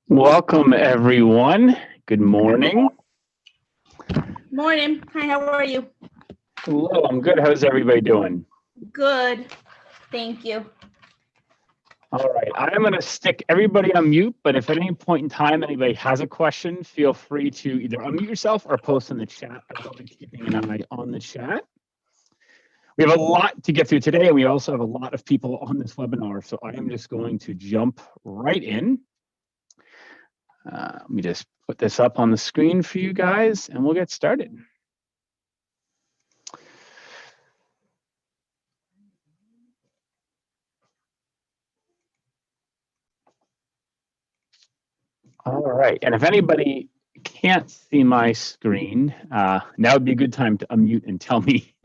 Welcome, everyone. Good morning. Morning. Hi, how are you? Hello, I'm good. How's everybody doing? Good. Thank you. All right, I'm going to stick everybody on mute, but if at any point in time anybody has a question, feel free to either unmute yourself or post in the chat. I'll be keeping an eye on the chat. We have a lot to get through today, and we also have a lot of people on this webinar, so I am just going to jump right in. Let me just put this up on the screen for you guys, and we'll get started. All right, and if anybody can't see my screen, now would be a good time to unmute and tell me,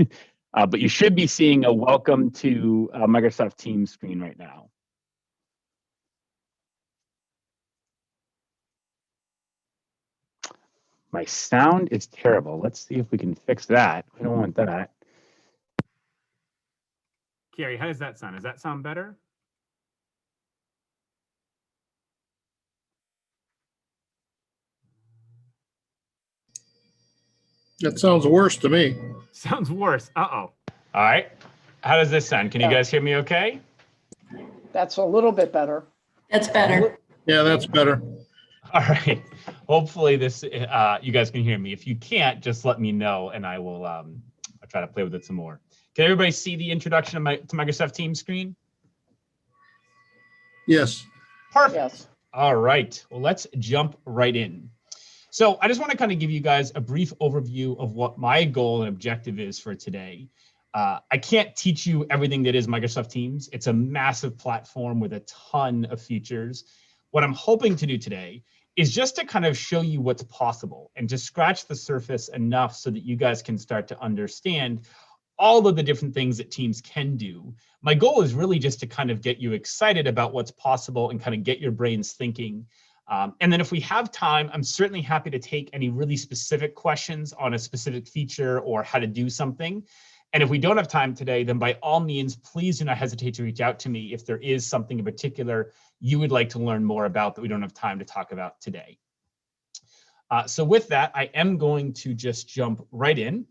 but you should be seeing a welcome to Microsoft Teams screen right now. My sound is terrible. Let's see if we can fix that. We don't want that. Carrie, how does that sound? Does that sound better? That sounds worse to me. Sounds worse. Uh-oh. All right. How does this sound? Can you guys hear me okay? That's a little bit better. That's better. Yeah, that's better. All right. Hopefully this you guys can hear me. If you can't, just let me know and I will I'll try to play with it some more. Can everybody see the introduction to Microsoft Teams screen? Yes. Perfect. Yes. All right. Well, let's jump right in. So I just want to kind of give you guys a brief overview of what my goal and objective is for today. I can't teach you everything that is Microsoft Teams. It's a massive platform with a ton of features. What I'm hoping to do today is just to kind of show you what's possible and just scratch the surface enough so that you guys can start to understand all of the different things that Teams can do. My goal is really just to kind of get you excited about what's possible and kind of get your brains thinking. And then if we have time, I'm certainly happy to take any really specific questions on a specific feature or how to do something. And if we don't have time today, then by all means, please do not hesitate to reach out to me if there is something in particular you would like to learn more about that we don't have time to talk about today. So with that, I am going to just jump right in.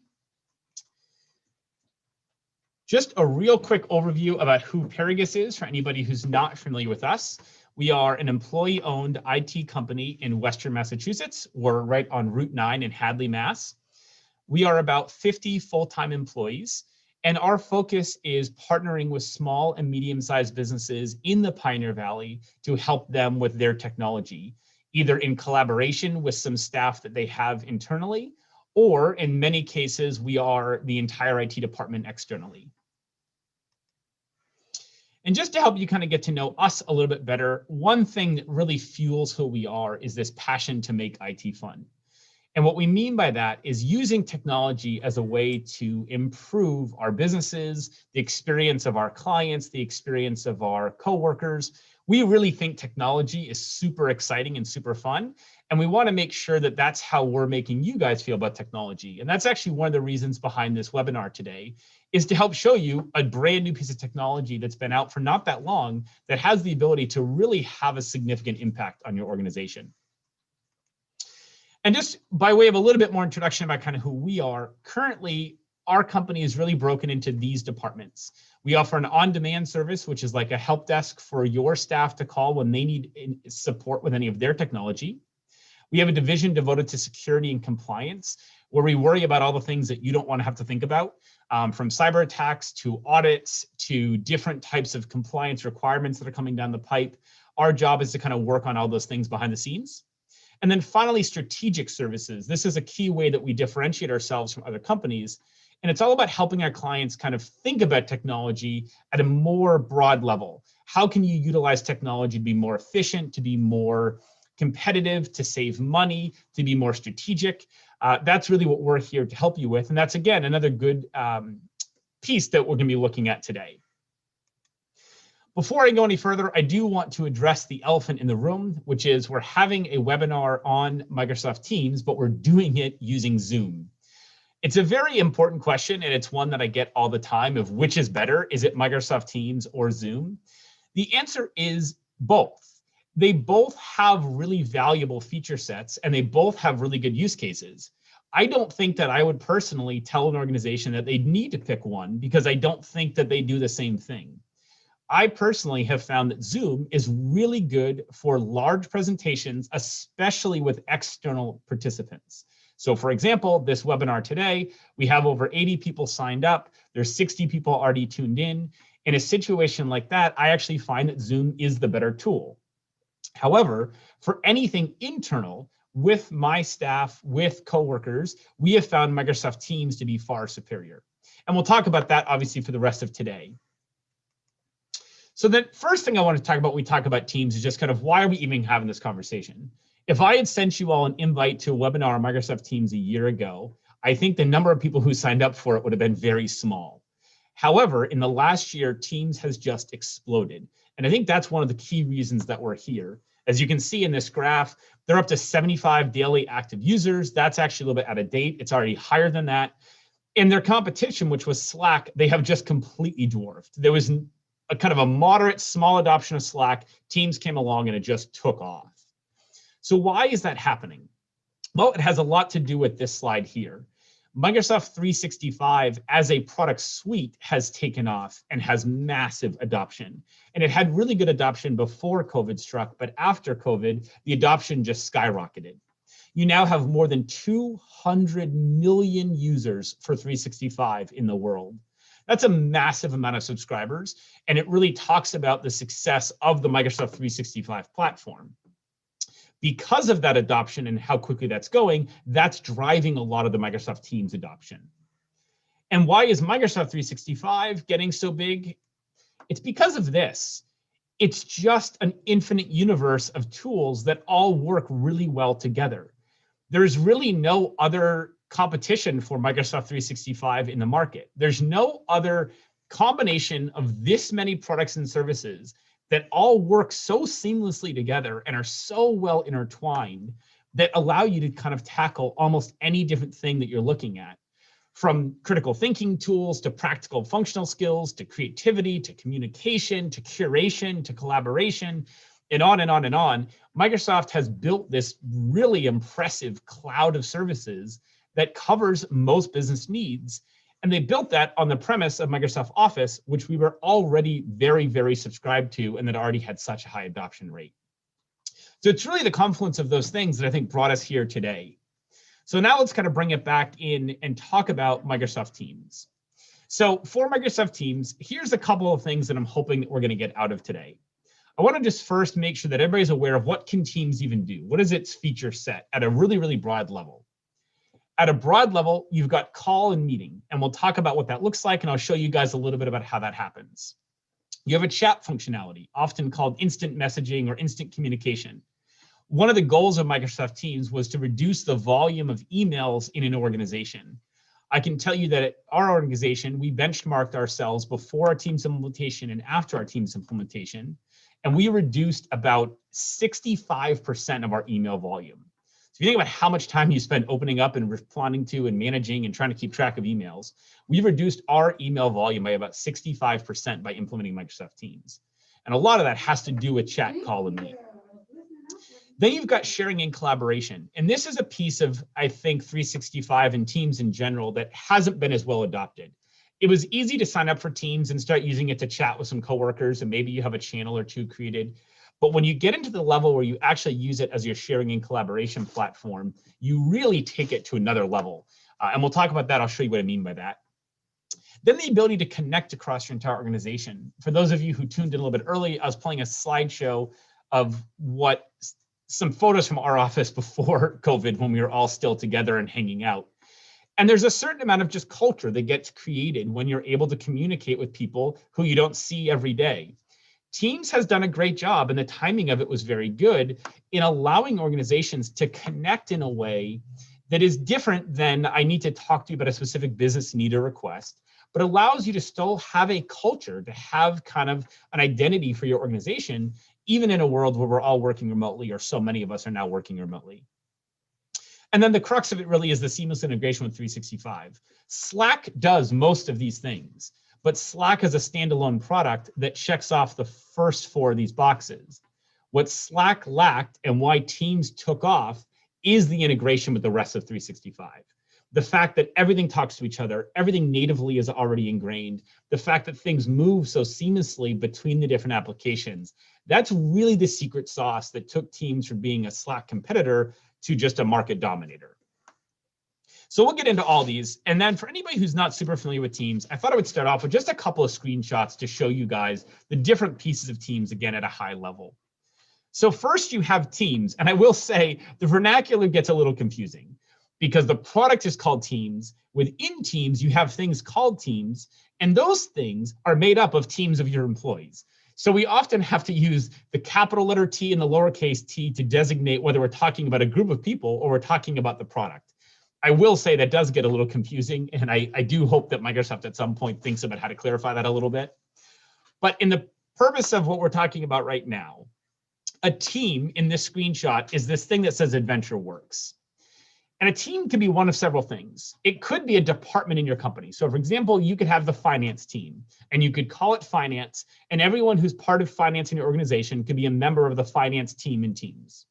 Just a real quick overview about who Paragus is for anybody who's not familiar with us. We are an employee-owned IT company in Western Massachusetts. We're right on Route 9 in Hadley, Mass. We are about 50 full-time employees, and our focus is partnering with small and medium-sized businesses in the Pioneer Valley to help them with their technology, either in collaboration with some staff that they have internally, or in many cases, we are the entire IT department externally. And just to help you kind of get to know us a little bit better, one thing that really fuels who we are is this passion to make IT fun. And what we mean by that is using technology as a way to improve our businesses, the experience of our clients, the experience of our coworkers. We really think technology is super exciting and super fun. And we want to make sure that that's how we're making you guys feel about technology. And that's actually one of the reasons behind this webinar today, is to help show you a brand new piece of technology that's been out for not that long that has the ability to really have a significant impact on your organization. And just by way of a little bit more introduction about kind of who we are, currently our company is really broken into these departments. We offer an on-demand service, which is like a help desk for your staff to call when they need support with any of their technology. We have a division devoted to security and compliance, where we worry about all the things that you don't want to have to think about, from cyber attacks to audits to different types of compliance requirements that are coming down the pipe. Our job is to kind of work on all those things behind the scenes. And then finally, strategic services. This is a key way that we differentiate ourselves from other companies. And it's all about helping our clients kind of think about technology at a more broad level. How can you utilize technology to be more efficient, to be more competitive, to save money, to be more strategic? That's really what we're here to help you with. And that's, again, another good piece that we're going to be looking at today. Before I go any further, I do want to address the elephant in the room, which is we're having a webinar on Microsoft Teams, but we're doing it using Zoom. It's a very important question, and it's one that I get all the time of which is better. Is it Microsoft Teams or Zoom? The answer is both. They both have really valuable feature sets and they both have really good use cases. I don't think that I would personally tell an organization that they need to pick one because I don't think that they do the same thing. I personally have found that Zoom is really good for large presentations, especially with external participants. So for example, this webinar today, we have over 80 people signed up. There's 60 people already tuned in. In a situation like that, I actually find that Zoom is the better tool. However, for anything internal, with my staff, with coworkers, we have found Microsoft Teams to be far superior. And we'll talk about that obviously for the rest of today. So the first thing I want to talk about when we talk about Teams is just kind of why are we even having this conversation? If I had sent you all an invite to a webinar on Microsoft Teams a year ago, I think the number of people who signed up for it would have been very small. However, in the last year, Teams has just exploded. And I think that's one of the key reasons that we're here. As you can see in this graph, they're up to 75 daily active users. That's actually a little bit out of date. It's already higher than that. In their competition, which was Slack, they have just completely dwarfed. There was a kind of a moderate, small adoption of Slack. Teams came along and it just took off. So why is that happening? Well, it has a lot to do with this slide here. Microsoft 365 as a product suite has taken off and has massive adoption. And it had really good adoption before COVID struck, but after COVID, the adoption just skyrocketed. You now have more than 200 million users for 365 in the world. That's a massive amount of subscribers, and it really talks about the success of the Microsoft 365 platform. Because of that adoption and how quickly that's going, that's driving a lot of the Microsoft Teams adoption. And why is Microsoft 365 getting so big? It's because of this. It's just an infinite universe of tools that all work really well together. There's really no other competition for Microsoft 365 in the market. There's no other combination of this many products and services that all work so seamlessly together and are so well intertwined that allow you to kind of tackle almost any different thing that you're looking at. From critical thinking tools to practical functional skills, to creativity, to communication, to curation, to collaboration, and on and on and on. Microsoft has built this really impressive cloud of services that covers most business needs. And they built that on the premise of Microsoft Office, which we were already very, very subscribed to and that already had such a high adoption rate. So it's really the confluence of those things that I think brought us here today. So now let's kind of bring it back in and talk about Microsoft Teams. So for Microsoft Teams, here's a couple of things that I'm hoping that we're going to get out of today. I want to just first make sure that everybody's aware of what can Teams even do? What is its feature set at a really, really broad level? At a broad level, you've got call and meeting, and we'll talk about what that looks like, and I'll show you guys a little bit about how that happens. You have a chat functionality, often called instant messaging or instant communication. One of the goals of Microsoft Teams was to reduce the volume of emails in an organization. I can tell you that at our organization, we benchmarked ourselves before our Teams implementation and after our Teams implementation, and we reduced about 65% of our email volume. If you think about how much time you spend opening up and responding to and managing and trying to keep track of emails, we've reduced our email volume by about 65% by implementing Microsoft Teams. And a lot of that has to do with chat, call, and meet. Then you've got sharing and collaboration. And this is a piece of, I think, 365 and Teams in general that hasn't been as well adopted. It was easy to sign up for Teams and start using it to chat with some coworkers, and maybe you have a channel or two created. But when you get into the level where you actually use it as your sharing and collaboration platform, you really take it to another level. And we'll talk about that. I'll show you what I mean by that. Then the ability to connect across your entire organization. For those of you who tuned in a little bit early, I was playing a slideshow of some photos from our office before COVID when we were all still together and hanging out. And there's a certain amount of just culture that gets created when you're able to communicate with people who you don't see every day. Teams has done a great job, and the timing of it was very good in allowing organizations to connect in a way that is different than I need to talk to you about a specific business need or request, but allows you to still have a culture, to have kind of an identity for your organization, even in a world where we're all working remotely, or so many of us are now working remotely. And then the crux of it really is the seamless integration with 365. Slack does most of these things, but Slack is a standalone product that checks off the first four of these boxes. What Slack lacked and why Teams took off is the integration with the rest of 365. The fact that everything talks to each other, everything natively is already ingrained, the fact that things move so seamlessly between the different applications, that's really the secret sauce that took Teams from being a Slack competitor to just a market dominator. So we'll get into all these. And then for anybody who's not super familiar with Teams, I thought I would start off with just a couple of screenshots to show you guys the different pieces of Teams, again, at a high level. So first you have Teams, and I will say the vernacular gets a little confusing because the product is called Teams. Within Teams, you have things called Teams, and those things are made up of teams of your employees. So we often have to use the capital letter T and the lowercase t to designate whether we're talking about a group of people or we're talking about the product. I will say that does get a little confusing, and I do hope that Microsoft at some point thinks about how to clarify that a little bit. But in the purpose of what we're talking about right now, a team in this screenshot is this thing that says AdventureWorks. And a team can be one of several things. It could be a department in your company. So for example, you could have the finance team, and you could call it finance, and everyone who's part of finance in your organization could be a member of the finance team in Teams.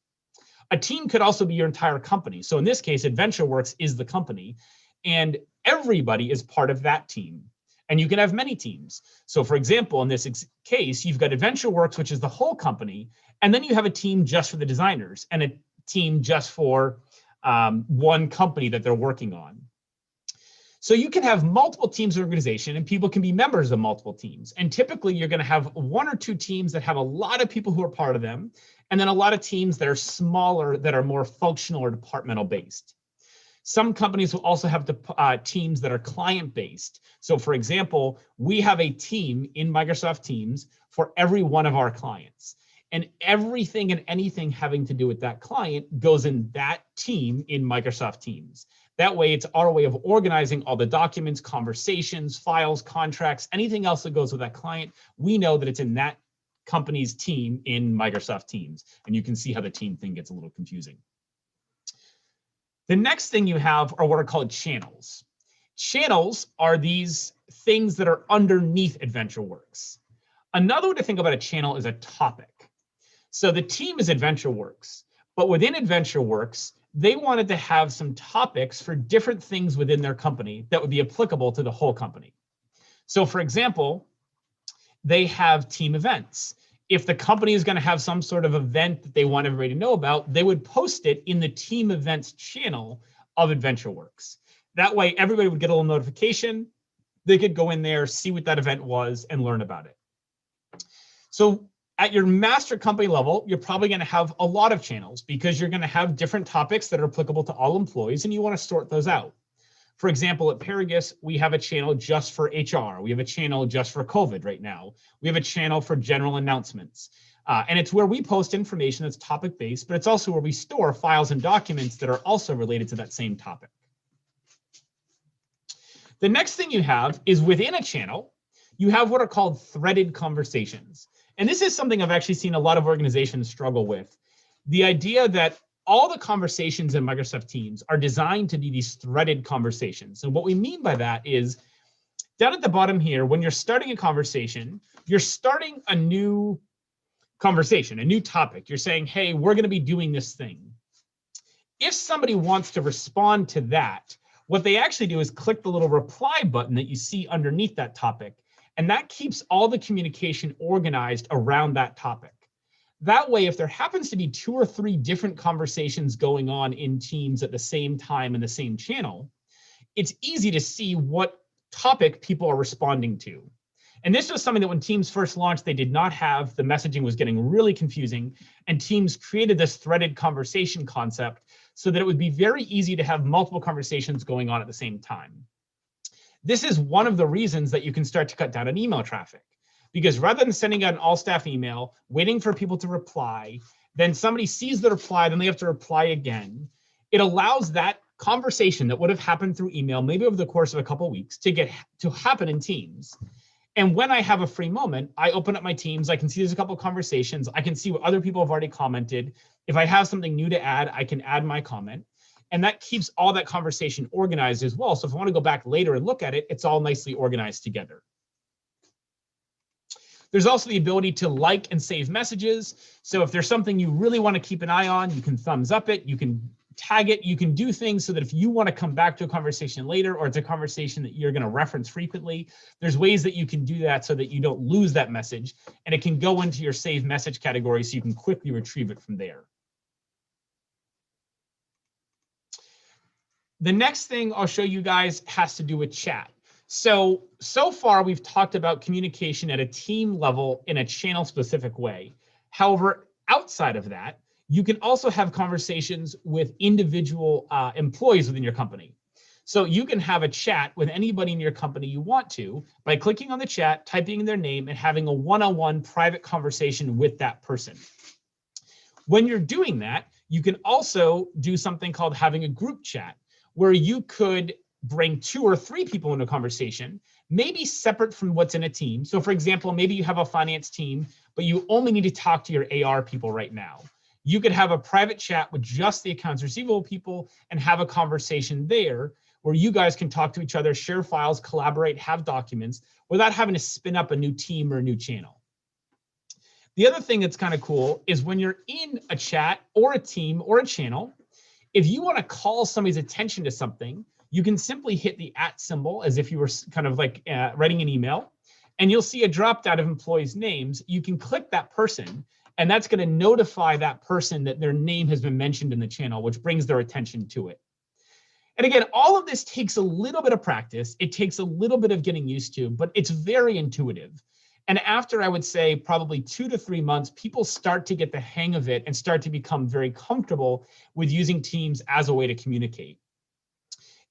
A team could also be your entire company. So in this case, AdventureWorks is the company, and everybody is part of that team. And you can have many teams. So for example, in this case, you've got AdventureWorks, which is the whole company, and then you have a team just for the designers and a team just for one company that they're working on. So you can have multiple teams in an organization, and people can be members of multiple teams. And typically you're going to have one or two teams that have a lot of people who are part of them, and then a lot of teams that are smaller, that are more functional or departmental based. Some companies will also have teams that are client-based. So for example, we have a team in Microsoft Teams for every one of our clients. And everything and anything having to do with that client goes in that team in Microsoft Teams. That way, it's our way of organizing all the documents, conversations, files, contracts, anything else that goes with that client. We know that it's in that company's team in Microsoft Teams. And you can see how the team thing gets a little confusing. The next thing you have are what are called channels. Channels are these things that are underneath AdventureWorks. Another way to think about a channel is a topic. So the team is AdventureWorks, but within AdventureWorks, they wanted to have some topics for different things within their company that would be applicable to the whole company. So for example, they have team events. If the company is going to have some sort of event that they want everybody to know about, they would post it in the team events channel of AdventureWorks. That way, everybody would get a little notification. They could go in there, see what that event was, and learn about it. So at your master company level, you're probably going to have a lot of channels because you're going to have different topics that are applicable to all employees, and you want to sort those out. For example, at Paragus, we have a channel just for HR. We have a channel just for COVID right now. We have a channel for general announcements. And it's where we post information that's topic-based, but it's also where we store files and documents that are also related to that same topic. The next thing you have is within a channel, you have what are called threaded conversations. And this is something I've actually seen a lot of organizations struggle with. The idea that all the conversations in Microsoft Teams are designed to be these threaded conversations. And what we mean by that is down at the bottom here, when you're starting a conversation, you're starting a new conversation, a new topic. You're saying, hey, we're going to be doing this thing. If somebody wants to respond to that, what they actually do is click the little reply button that you see underneath that topic. And that keeps all the communication organized around that topic. That way, if there happens to be 2 or 3 different conversations going on in Teams at the same time in the same channel, it's easy to see what topic people are responding to. And this was something that when Teams first launched, they did not have. The messaging was getting really confusing, and Teams created this threaded conversation concept so that it would be very easy to have multiple conversations going on at the same time. This is one of the reasons that you can start to cut down on email traffic. Because rather than sending out an all-staff email, waiting for people to reply, then somebody sees the reply, then they have to reply again. It allows that conversation that would have happened through email, maybe over the course of a couple of weeks, to happen in Teams. And when I have a free moment, I open up my Teams. I can see there's a couple of conversations. I can see what other people have already commented. If I have something new to add, I can add my comment. And that keeps all that conversation organized as well. So if I want to go back later and look at it, it's all nicely organized together. There's also the ability to like and save messages. So if there's something you really want to keep an eye on, you can thumbs up it, you can tag it, you can do things so that if you want to come back to a conversation later, or it's a conversation that you're going to reference frequently, there's ways that you can do that so that you don't lose that message, and it can go into your save message category so you can quickly retrieve it from there. The next thing I'll show you guys has to do with chat. So far we've talked about communication at a team level in a channel specific way. However, outside of that, you can also have conversations with individual employees within your company. So you can have a chat with anybody in your company you want to by clicking on the chat, typing in their name, and having a one-on-one private conversation with that person. When you're doing that, you can also do something called having a group chat, where you could bring 2 or 3 people into a conversation, maybe separate from what's in a team. So for example, maybe you have a finance team, but you only need to talk to your AR people right now. You could have a private chat with just the accounts receivable people and have a conversation there where you guys can talk to each other, share files, collaborate, have documents without having to spin up a new team or a new channel. The other thing that's kind of cool is when you're in a chat or a team or a channel, if you want to call somebody's attention to something, you can simply hit the @ symbol as if you were kind of like writing an email, and you'll see a drop down of employees' names. You can click that person, and that's going to notify that person that their name has been mentioned in the channel, which brings their attention to it. And again, all of this takes a little bit of practice. It takes a little bit of getting used to, but it's very intuitive. And after, I would say, probably 2 to 3 months, people start to get the hang of it and start to become very comfortable with using Teams as a way to communicate.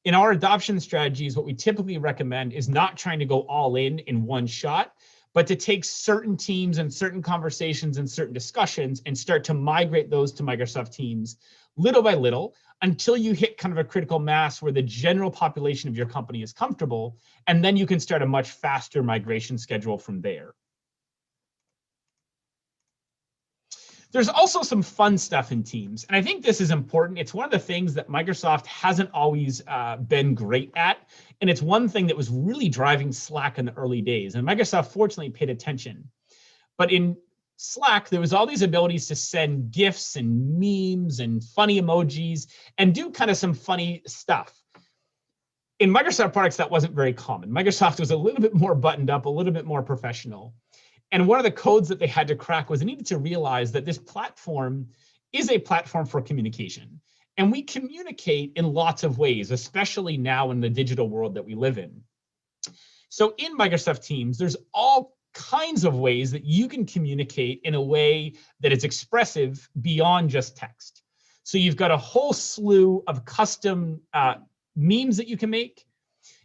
In our adoption strategies, what we typically recommend is not trying to go all in one shot, but to take certain teams and certain conversations and certain discussions and start to migrate those to Microsoft Teams little by little until you hit kind of a critical mass where the general population of your company is comfortable, and then you can start a much faster migration schedule from there. There's also some fun stuff in Teams, and I think this is important. It's one of the things that Microsoft hasn't always been great at, and it's one thing that was really driving Slack in the early days, and Microsoft fortunately paid attention. But in Slack, there was all these abilities to send GIFs and memes and funny emojis and do kind of some funny stuff. In Microsoft products, that wasn't very common. Microsoft was a little bit more buttoned up, a little bit more professional. And one of the codes that they had to crack was they needed to realize that this platform is a platform for communication. And we communicate in lots of ways, especially now in the digital world that we live in. So in Microsoft Teams, there's all kinds of ways that you can communicate in a way that is expressive beyond just text. So you've got a whole slew of custom memes that you can make.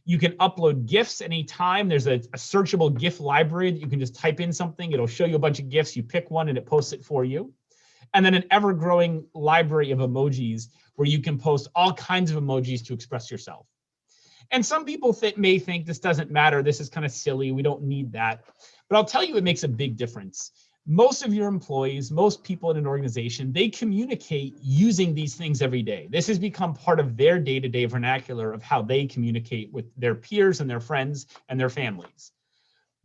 You can upload GIFs anytime. There's a searchable GIF library that you can just type in something. It'll show you a bunch of GIFs. You pick one and it posts it for you. And then an ever-growing library of emojis where you can post all kinds of emojis to express yourself. And some people may think this doesn't matter. This is kind of silly. We don't need that. But I'll tell you, it makes a big difference. Most of your employees, most people in an organization, they communicate using these things every day. This has become part of their day-to-day vernacular of how they communicate with their peers and their friends and their families.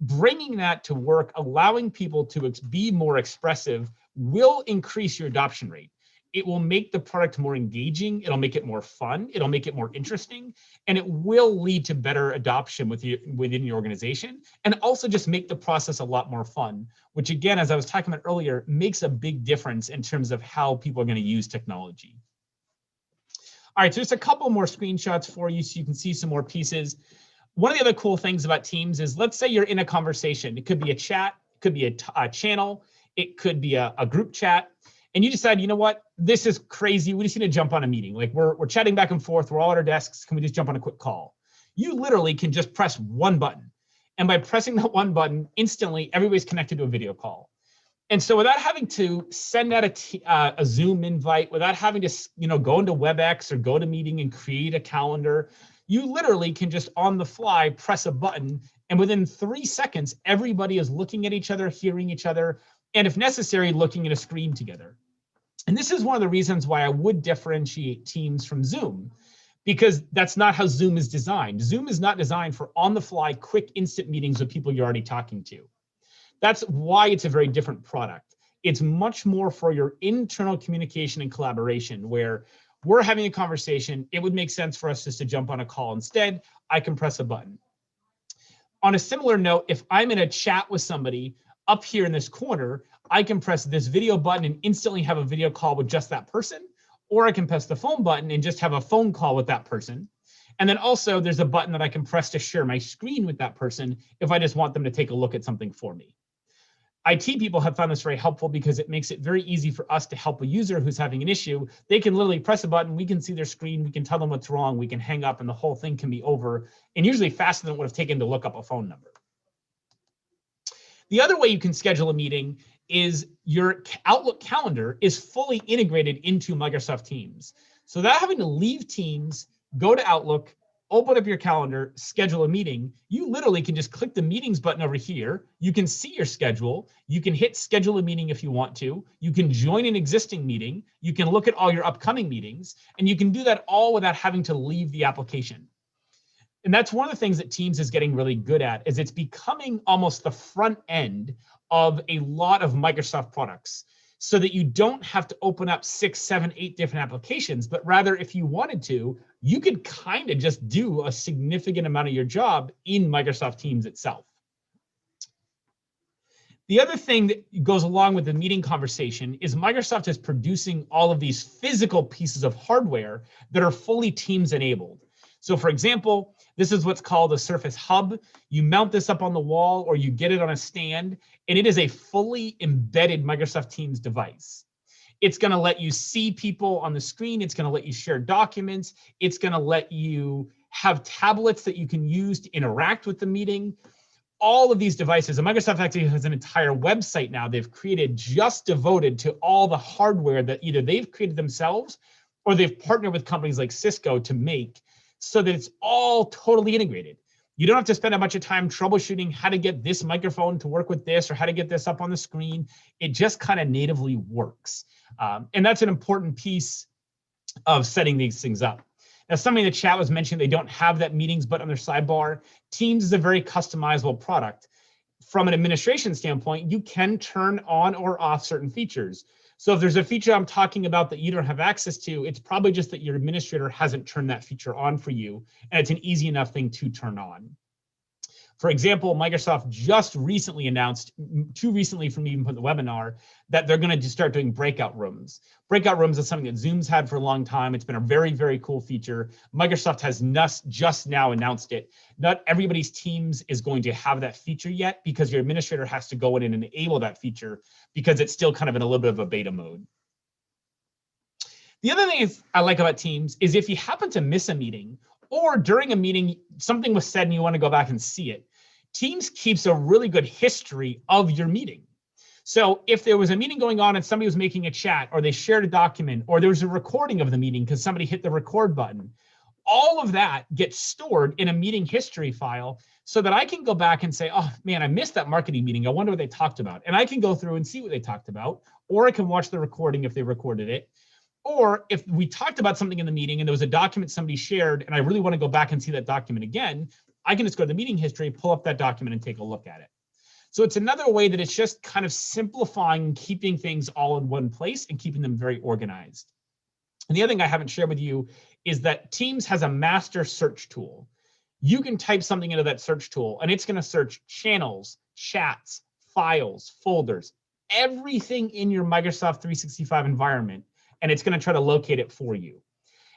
Bringing that to work, allowing people to be more expressive will increase your adoption rate. It will make the product more engaging. It'll make it more fun. It'll make it more interesting. And it will lead to better adoption within your organization, and also just make the process a lot more fun, which again, as I was talking about earlier, makes a big difference in terms of how people are going to use technology. All right, so just a couple more screenshots for you so you can see some more pieces. One of the other cool things about Teams is, let's say you're in a conversation. It could be a chat, it could be a channel, it could be a group chat. And you decide, you know what, this is crazy. We just need to jump on a meeting. Like we're chatting back and forth. We're all at our desks. Can we just jump on a quick call? You literally can just press one button. And by pressing that one button, instantly, everybody's connected to a video call. And so without having to send out a Zoom invite, without having to go into WebEx or go to meeting and create a calendar, you literally can just on the fly press a button. And within 3 seconds, everybody is looking at each other, hearing each other, and if necessary, looking at a screen together. And this is one of the reasons why I would differentiate Teams from Zoom, because that's not how Zoom is designed. Zoom is not designed for on-the-fly, quick, instant meetings with people you're already talking to. That's why it's a very different product. It's much more for your internal communication and collaboration, where we're having a conversation. It would make sense for us just to jump on a call instead. I can press a button. On a similar note, if I'm in a chat with somebody up here in this corner, I can press this video button and instantly have a video call with just that person, or I can press the phone button and just have a phone call with that person. And then also there's a button that I can press to share my screen with that person if I just want them to take a look at something for me. IT people have found this very helpful because it makes it very easy for us to help a user who's having an issue. They can literally press a button, we can see their screen, we can tell them what's wrong, we can hang up, and the whole thing can be over, and usually faster than it would have taken to look up a phone number. The other way you can schedule a meeting is your Outlook calendar is fully integrated into Microsoft Teams. So without having to leave Teams, go to Outlook, open up your calendar, schedule a meeting, you literally can just click the meetings button over here. You can see your schedule. You can hit schedule a meeting if you want to. You can join an existing meeting. You can look at all your upcoming meetings, and you can do that all without having to leave the application. And that's one of the things that Teams is getting really good at, is it's becoming almost the front end of a lot of Microsoft products, so that you don't have to open up 6, 7, 8 different applications, but rather if you wanted to, you could kind of just do a significant amount of your job in Microsoft Teams itself. The other thing that goes along with the meeting conversation is Microsoft is producing all of these physical pieces of hardware that are fully Teams enabled. So for example, this is what's called a Surface Hub. You mount this up on the wall or you get it on a stand, and it is a fully embedded Microsoft Teams device. It's going to let you see people on the screen. It's going to let you share documents. It's going to let you have tablets that you can use to interact with the meeting. All of these devices, and Microsoft actually has an entire website now they've created just devoted to all the hardware that either they've created themselves or they've partnered with companies like Cisco to make, so that it's all totally integrated. You don't have to spend a bunch of time troubleshooting how to get this microphone to work with this or how to get this up on the screen. It just kind of natively works. And that's an important piece of setting these things up. Now, somebody in the chat was mentioning they don't have that meetings button on their sidebar. Teams is a very customizable product. From an administration standpoint, you can turn on or off certain features. So if there's a feature I'm talking about that you don't have access to, it's probably just that your administrator hasn't turned that feature on for you, and it's an easy enough thing to turn on. For example, Microsoft just recently announced, too recently for me even put in the webinar, that they're going to start doing breakout rooms. Breakout rooms is something that Zoom's had for a long time. It's been a very, very cool feature. Microsoft has just now announced it. Not everybody's Teams is going to have that feature yet, because your administrator has to go in and enable that feature, because it's still kind of in a little bit of a beta mode. The other thing I like about Teams is if you happen to miss a meeting, or during a meeting, something was said and you want to go back and see it, Teams keeps a really good history of your meeting. So if there was a meeting going on and somebody was making a chat, or they shared a document, or there was a recording of the meeting because somebody hit the record button, all of that gets stored in a meeting history file, so that I can go back and say, oh man, I missed that marketing meeting. I wonder what they talked about. And I can go through and see what they talked about, or I can watch the recording if they recorded it. Or if we talked about something in the meeting and there was a document somebody shared and I really want to go back and see that document again, I can just go to the meeting history, pull up that document and take a look at it. So it's another way that it's just kind of simplifying, keeping things all in one place and keeping them very organized. And the other thing I haven't shared with you is that Teams has a master search tool. You can type something into that search tool and it's going to search channels, chats, files, folders, everything in your Microsoft 365 environment, and it's going to try to locate it for you.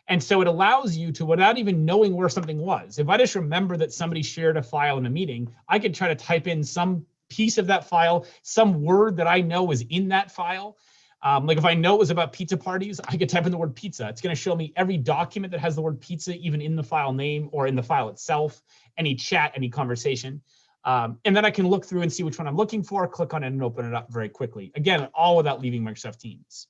And so it allows you to, without even knowing where something was, if I just remember that somebody shared a file in a meeting, I could try to type in some piece of that file, some word that I know is in that file. Like if I know it was about pizza parties, I could type in the word pizza. It's going to show me every document that has the word pizza, even in the file name or in the file itself, any chat, any conversation. And then I can look through and see which one I'm looking for, click on it and open it up very quickly. Again, all without leaving Microsoft Teams.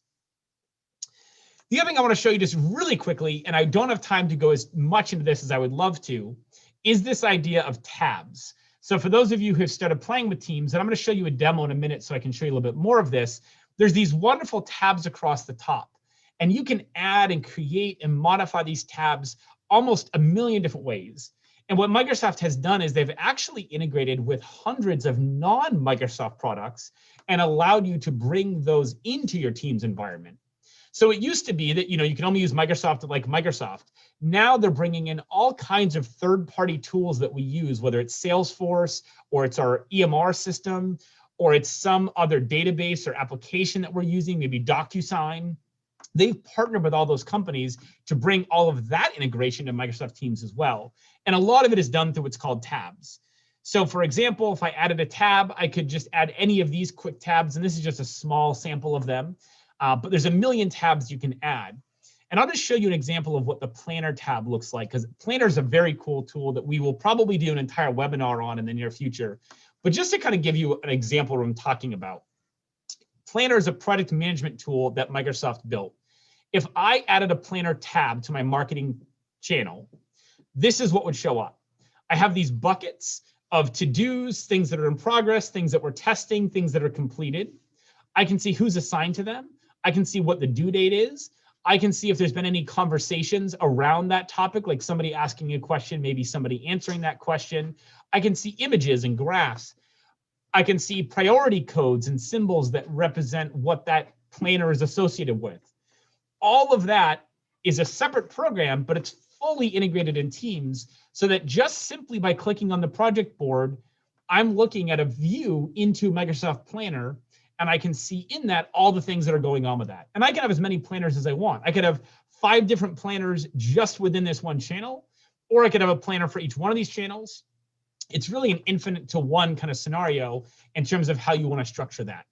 The other thing I want to show you just really quickly, and I don't have time to go as much into this as I would love to, is this idea of tabs. So for those of you who have started playing with Teams, and I'm going to show you a demo in a minute so I can show you a little bit more of this, there's these wonderful tabs across the top. And you can add and create and modify these tabs almost a million different ways. And what Microsoft has done is they've actually integrated with hundreds of non-Microsoft products and allowed you to bring those into your team's environment. So it used to be that you can only use Microsoft like Microsoft. Now they're bringing in all kinds of third-party tools that we use, whether it's Salesforce or it's our EMR system or it's some other database or application that we're using, maybe DocuSign. They've partnered with all those companies to bring all of that integration to Microsoft Teams as well. And a lot of it is done through what's called tabs. So for example, if I added a tab, I could just add any of these quick tabs, and this is just a small sample of them. But there's a million tabs you can add. And I'll just show you an example of what the Planner tab looks like, because Planner is a very cool tool that we will probably do an entire webinar on in the near future. But just to kind of give you an example of what I'm talking about, Planner is a product management tool that Microsoft built. If I added a Planner tab to my marketing channel, this is what would show up. I have these buckets of to-dos, things that are in progress, things that we're testing, things that are completed. I can see who's assigned to them. I can see what the due date is. I can see if there's been any conversations around that topic, like somebody asking a question, maybe somebody answering that question. I can see images and graphs. I can see priority codes and symbols that represent what that planner is associated with. All of that is a separate program, but it's fully integrated in Teams so that just simply by clicking on the project board, I'm looking at a view into Microsoft Planner, and I can see in that all the things that are going on with that. And I can have as many planners as I want. I could have 5 different planners just within this one channel, or I could have a planner for each one of these channels. It's really an infinite to one kind of scenario in terms of how you want to structure that.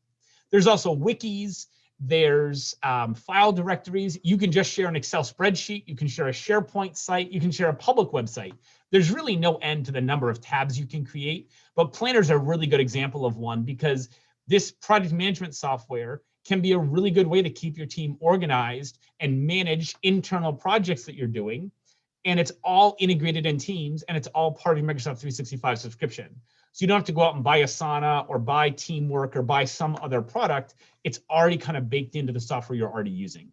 There's also wikis. There's file directories. You can just share an Excel spreadsheet. You can share a SharePoint site. You can share a public website. There's really no end to the number of tabs you can create, but planners are a really good example of one because this project management software can be a really good way to keep your team organized and manage internal projects that you're doing. And it's all integrated in Teams, and it's all part of your Microsoft 365 subscription. So you don't have to go out and buy Asana or buy Teamwork or buy some other product. It's already kind of baked into the software you're already using.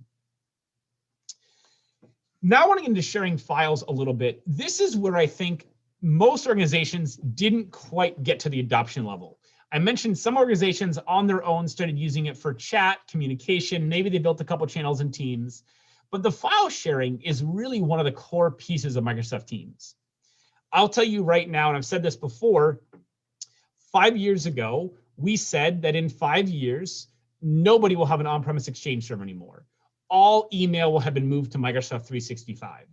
Now I want to get into sharing files a little bit. This is where I think most organizations didn't quite get to the adoption level. I mentioned some organizations on their own started using it for chat, communication. Maybe they built a couple channels in Teams. But the file sharing is really one of the core pieces of Microsoft Teams. I'll tell you right now, and I've said this before, 5 years ago, we said that in 5 years, nobody will have an on-premise Exchange server anymore. All email will have been moved to Microsoft 365.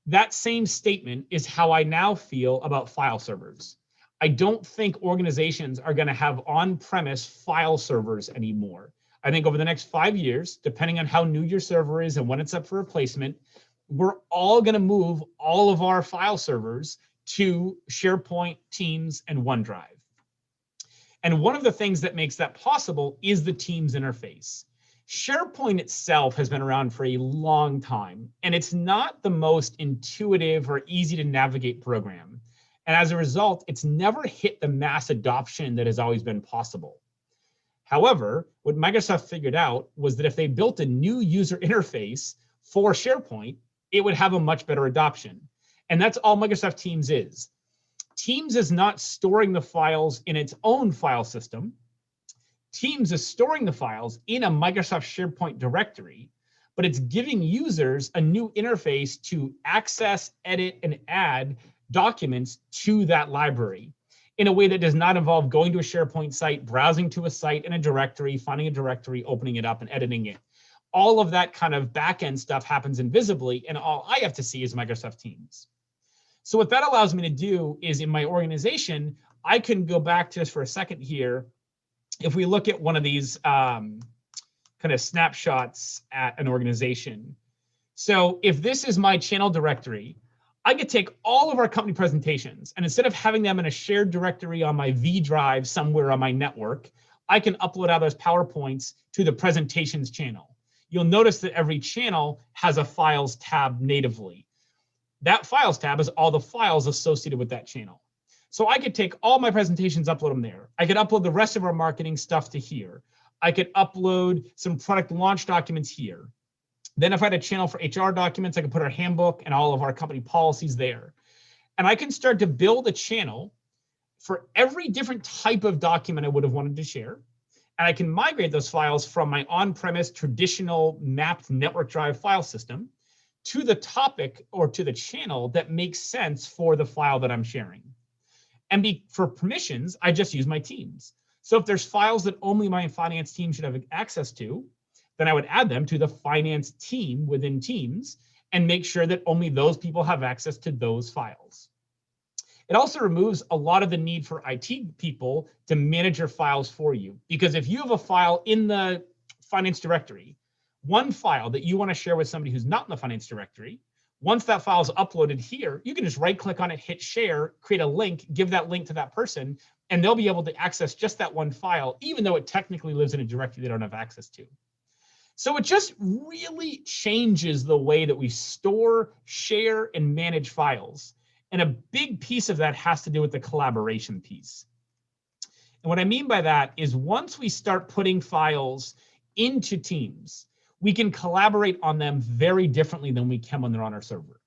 That same statement is how I now feel about file servers. I don't think organizations are going to have on-premise file servers anymore. I think over the next 5 years, depending on how new your server is and when it's up for replacement, we're all going to move all of our file servers to SharePoint, Teams, and OneDrive. And one of the things that makes that possible is the Teams interface. SharePoint itself has been around for a long time, and it's not the most intuitive or easy to navigate program. And as a result, it's never hit the mass adoption that has always been possible. However, what Microsoft figured out was that if they built a new user interface for SharePoint, it would have a much better adoption. And that's all Microsoft Teams is. Teams is not storing the files in its own file system. Teams is storing the files in a Microsoft SharePoint directory, but it's giving users a new interface to access, edit, and add documents to that library in a way that does not involve going to a SharePoint site, browsing to a site in a directory, finding a directory, opening it up, and editing it. All of that kind of back-end stuff happens invisibly, and all I have to see is Microsoft Teams. So what that allows me to do is in my organization, I can go back to this for a second here. If we look at one of these kind of snapshots at an organization. So if this is my channel directory, I could take all of our company presentations, and instead of having them in a shared directory on my V drive somewhere on my network, I can upload out those PowerPoints to the presentations channel. You'll notice that every channel has a files tab natively. That files tab is all the files associated with that channel. So I could take all my presentations, upload them there. I could upload the rest of our marketing stuff to here. I could upload some product launch documents here. Then if I had a channel for HR documents, I could put our handbook and all of our company policies there. And I can start to build a channel for every different type of document I would have wanted to share. And I can migrate those files from my on-premise traditional mapped network drive file system to the topic or to the channel that makes sense for the file that I'm sharing. And for permissions, I just use my teams. So if there's files that only my finance team should have access to, then I would add them to the finance team within Teams and make sure that only those people have access to those files. It also removes a lot of the need for IT people to manage your files for you. Because if you have a file in the finance directory, one file that you want to share with somebody who's not in the finance directory, once that file is uploaded here, you can just right click on it, hit share, create a link, give that link to that person, and they'll be able to access just that one file, even though it technically lives in a directory they don't have access to. So it just really changes the way that we store, share, and manage files. And a big piece of that has to do with the collaboration piece. And what I mean by that is once we start putting files into Teams, we can collaborate on them very differently than we can when they're on our server.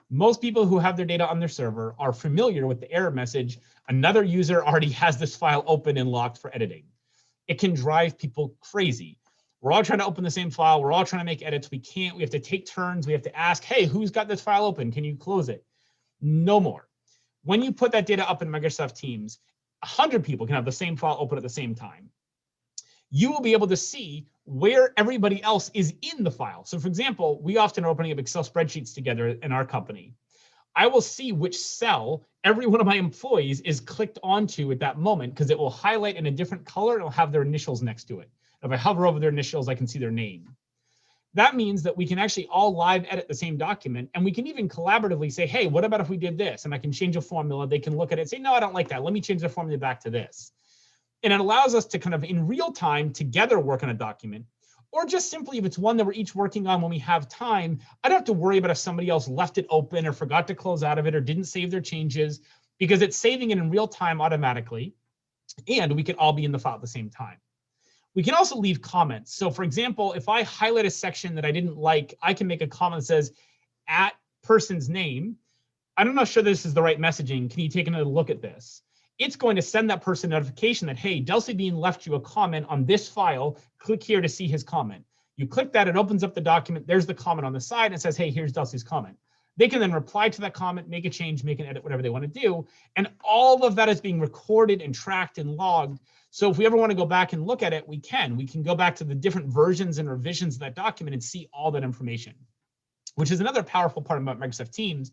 Most people who have their data on their server are familiar with the error message, another user already has this file open and locked for editing. It can drive people crazy. We're all trying to open the same file. We're all trying to make edits. We can't. We have to take turns. We have to ask, hey, who's got this file open? Can you close it? No more. When you put that data up in Microsoft Teams, 100 people can have the same file open at the same time. You will be able to see where everybody else is in the file. So for example, we often are opening up Excel spreadsheets together in our company. I will see which cell every one of my employees is clicked onto at that moment because it will highlight in a different color and it'll have their initials next to it. If I hover over their initials, I can see their name. That means that we can actually all live edit the same document, and we can even collaboratively say, hey, what about if we did this? And I can change a formula. They can look at it and say, no, I don't like that. Let me change the formula back to this. And it allows us to kind of in real time together work on a document, or just simply if it's one that we're each working on when we have time, I don't have to worry about if somebody else left it open or forgot to close out of it or didn't save their changes, because it's saving it in real time automatically, and we can all be in the file at the same time. We can also leave comments. So for example, if I highlight a section that I didn't like, I can make a comment that says, at person's name, I'm not sure this is the right messaging. Can you take another look at this? It's going to send that person a notification that, hey, Delcy Bean left you a comment on this file. Click here to see his comment. You click that, it opens up the document. There's the comment on the side and it says, hey, here's Delcy's comment. They can then reply to that comment, make a change, make an edit, whatever they want to do. And all of that is being recorded and tracked and logged. So if we ever want to go back and look at it, we can. We can go back to the different versions and revisions of that document and see all that information, which is another powerful part about Microsoft Teams,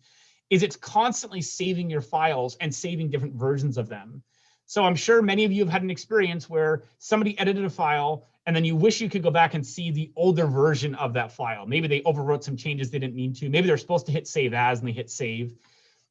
is it's constantly saving your files and saving different versions of them. So I'm sure many of you have had an experience where somebody edited a file and then you wish you could go back and see the older version of that file. Maybe they overwrote some changes they didn't mean to. Maybe they're supposed to hit save as and they hit save.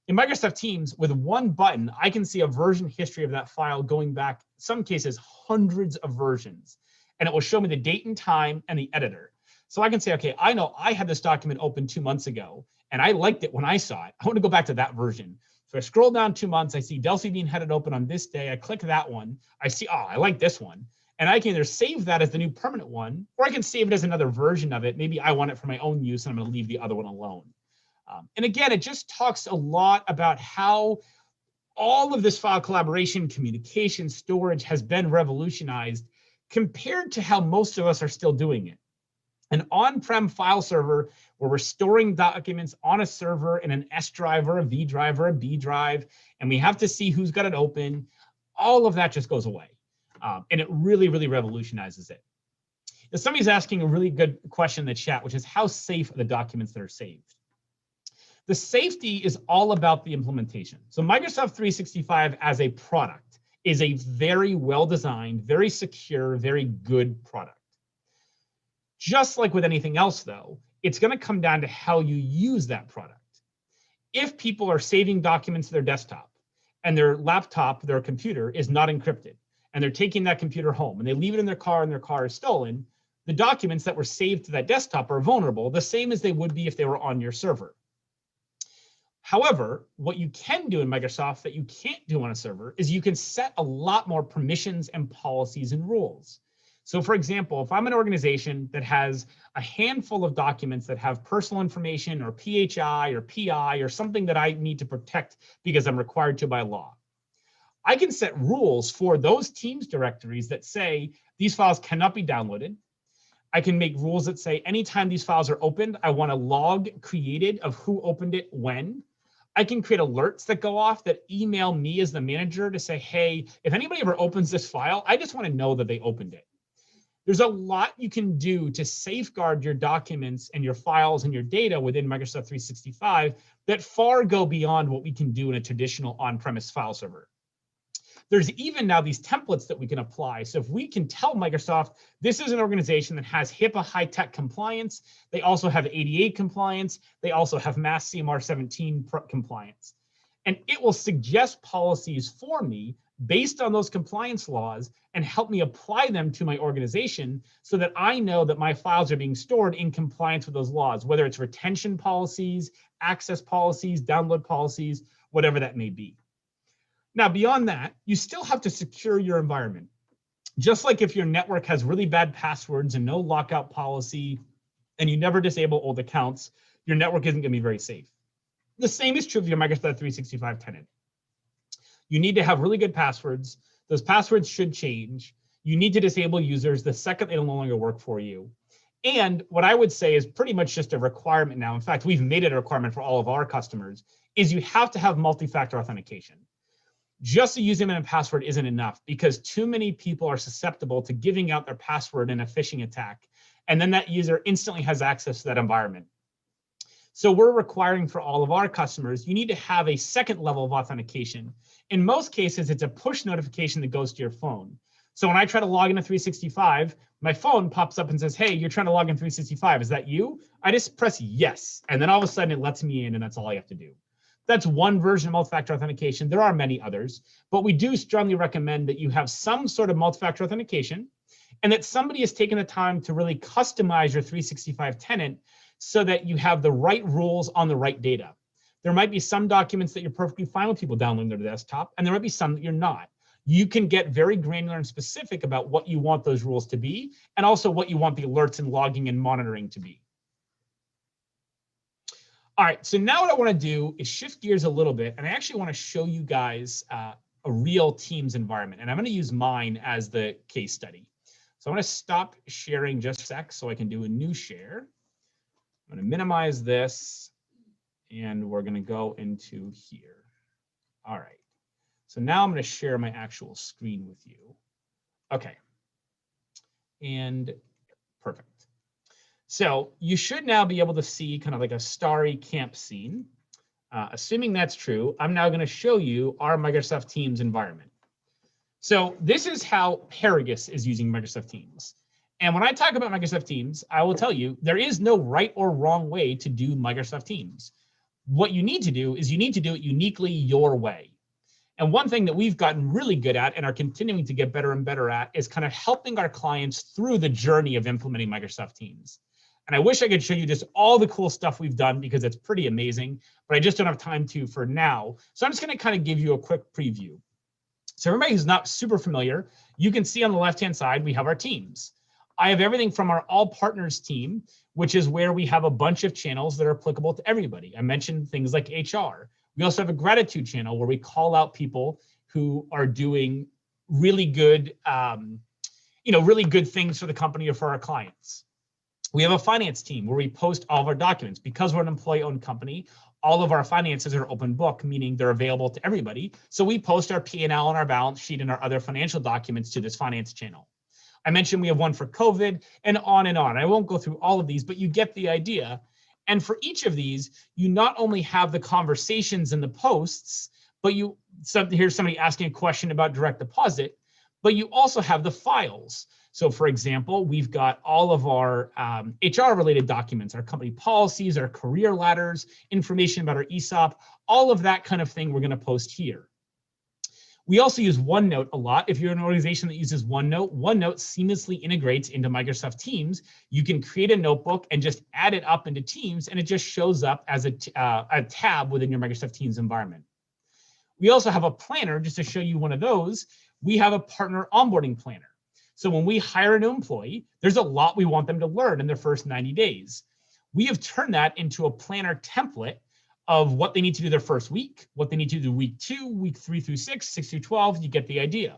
In Microsoft Teams, with one button, I can see a version history of that file going back, some cases, hundreds of versions. And it will show me the date and time and the editor. So I can say, okay, I know I had this document open 2 months ago, and I liked it when I saw it. I want to go back to that version. So I scroll down 2 months, I see Delcy Bean had it open on this day. I click that one. I see, oh, I like this one. And I can either save that as the new permanent one, or I can save it as another version of it. Maybe I want it for my own use, and I'm going to leave the other one alone. And again, it just talks a lot about how all of this file collaboration, communication, storage has been revolutionized compared to how most of us are still doing it. An on-prem file server where we're storing documents on a server in an S drive or a V drive or a B drive, and we have to see who's got it open, all of that just goes away. And it really, really revolutionizes it. Now, somebody's asking a really good question in the chat, which is how safe are the documents that are saved? The safety is all about the implementation. So Microsoft 365 as a product is a very well-designed, very secure, very good product. Just like with anything else, though, it's going to come down to how you use that product. If people are saving documents to their desktop and their laptop, their computer is not encrypted, and they're taking that computer home and they leave it in their car and their car is stolen, the documents that were saved to that desktop are vulnerable, the same as they would be if they were on your server. However, what you can do in Microsoft that you can't do on a server is you can set a lot more permissions and policies and rules. So for example, if I'm an organization that has a handful of documents that have personal information or PHI or PI or something that I need to protect because I'm required to by law, I can set rules for those Teams directories that say these files cannot be downloaded. I can make rules that say anytime these files are opened, I want a log created of who opened it when. I can create alerts that go off that email me as the manager to say, hey, if anybody ever opens this file, I just want to know that they opened it. There's a lot you can do to safeguard your documents and your files and your data within Microsoft 365 that far go beyond what we can do in a traditional on-premise file server. There's even now these templates that we can apply. So if we can tell Microsoft, this is an organization that has HIPAA high-tech compliance, they also have ADA compliance, they also have Mass CMR 17 compliance. And it will suggest policies for me based on those compliance laws and help me apply them to my organization so that I know that my files are being stored in compliance with those laws, whether it's retention policies, access policies, download policies, whatever that may be. Now, beyond that, you still have to secure your environment. Just like if your network has really bad passwords and no lockout policy, and you never disable old accounts, your network isn't going to be very safe. The same is true of your Microsoft 365 tenant. You need to have really good passwords. Those passwords should change. You need to disable users the second they no longer work for you. And what I would say is pretty much just a requirement now. In fact, we've made it a requirement for all of our customers, is you have to have multi-factor authentication. Just a username and password isn't enough because too many people are susceptible to giving out their password in a phishing attack. And then that user instantly has access to that environment. So we're requiring for all of our customers, you need to have a second level of authentication. In most cases, it's a push notification that goes to your phone. So when I try to log into 365, my phone pops up and says, hey, you're trying to log in 365. Is that you? I just press yes. And then all of a sudden it lets me in and that's all I have to do. That's one version of multi-factor authentication. There are many others, but we do strongly recommend that you have some sort of multi-factor authentication and that somebody has taken the time to really customize your 365 tenant so that you have the right rules on the right data. There might be some documents that you're perfectly fine with people downloading to their desktop, and there might be some that you're not. You can get very granular and specific about what you want those rules to be, and also what you want the alerts and logging and monitoring to be. All right, so now what I want to do is shift gears a little bit, and I actually want to show you guys a real Teams environment, and I'm going to use mine as the case study. So I'm going to stop sharing just a sec so I can do a new share. I'm going to minimize this, and we're going to go into here. All right, so now I'm going to share my actual screen with you. Okay, and perfect. So you should now be able to see kind of like a starry camp scene. Assuming that's true, I'm now going to show you our Microsoft Teams environment. So this is how Paragus is using Microsoft Teams. And when I talk about Microsoft Teams, I will tell you there is no right or wrong way to do Microsoft Teams. What you need to do is you need to do it uniquely your way. And one thing that we've gotten really good at and are continuing to get better and better at is kind of helping our clients through the journey of implementing Microsoft Teams. And I wish I could show you just all the cool stuff we've done because it's pretty amazing, but I just don't have time to for now. So I'm just going to kind of give you a quick preview. So everybody who's not super familiar, you can see on the left-hand side, we have our teams. I have everything from our all partners team, which is where we have a bunch of channels that are applicable to everybody. I mentioned things like HR. We also have a gratitude channel where we call out people who are doing really good, really good things for the company or for our clients. We have a finance team where we post all of our documents. Because we're an employee-owned company, all of our finances are open book, meaning they're available to everybody. So we post our P&L and our balance sheet and our other financial documents to this finance channel. I mentioned we have one for COVID and on and on. I won't go through all of these, but you get the idea. And for each of these, you not only have the conversations and the posts, but here's somebody asking a question about direct deposit, but you also have the files. So for example, we've got all of our HR related documents, our company policies, our career ladders, information about our ESOP, all of that kind of thing we're going to post here. We also use OneNote a lot. If you're an organization that uses OneNote, OneNote seamlessly integrates into Microsoft Teams. You can create a notebook and just add it up into Teams, and it just shows up as a tab within your Microsoft Teams environment. We also have a planner, just to show you one of those. We have a partner onboarding planner. So when we hire a new employee, there's a lot we want them to learn in their first 90 days. We have turned that into a planner template of what they need to do their first week, what they need to do week 2, week 3 through 6, 6 through 12, you get the idea.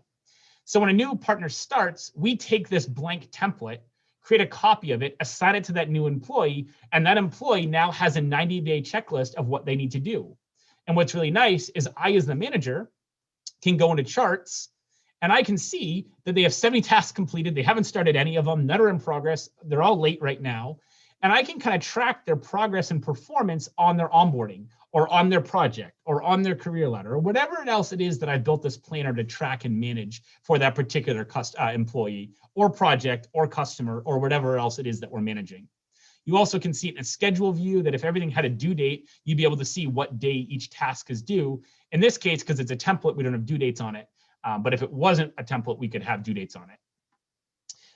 So when a new partner starts, we take this blank template, create a copy of it, assign it to that new employee, and that employee now has a 90-day checklist of what they need to do. And what's really nice is I, as the manager, can go into charts and I can see that they have 70 tasks completed. They haven't started any of them, none are in progress. They're all late right now. And I can kind of track their progress and performance on their onboarding or on their project or on their career ladder or whatever else it is that I built this planner to track and manage for that particular employee or project or customer or whatever else it is that we're managing. You also can see it in a schedule view that if everything had a due date, you'd be able to see what day each task is due. In this case, because it's a template, we don't have due dates on it. But if it wasn't a template, we could have due dates on it.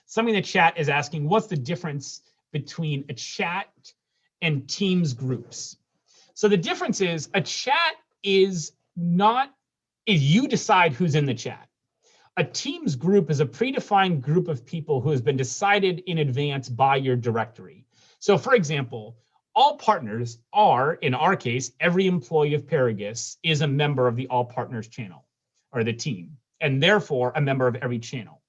Somebody in the chat is asking, what's the difference between a chat and Teams groups? So the difference is a chat is you decide who's in the chat. A Teams group is a predefined group of people who has been decided in advance by your directory. So for example, all partners are, in our case, every employee of Paragus is a member of the All Partners channel or the team, and therefore a member of every channel.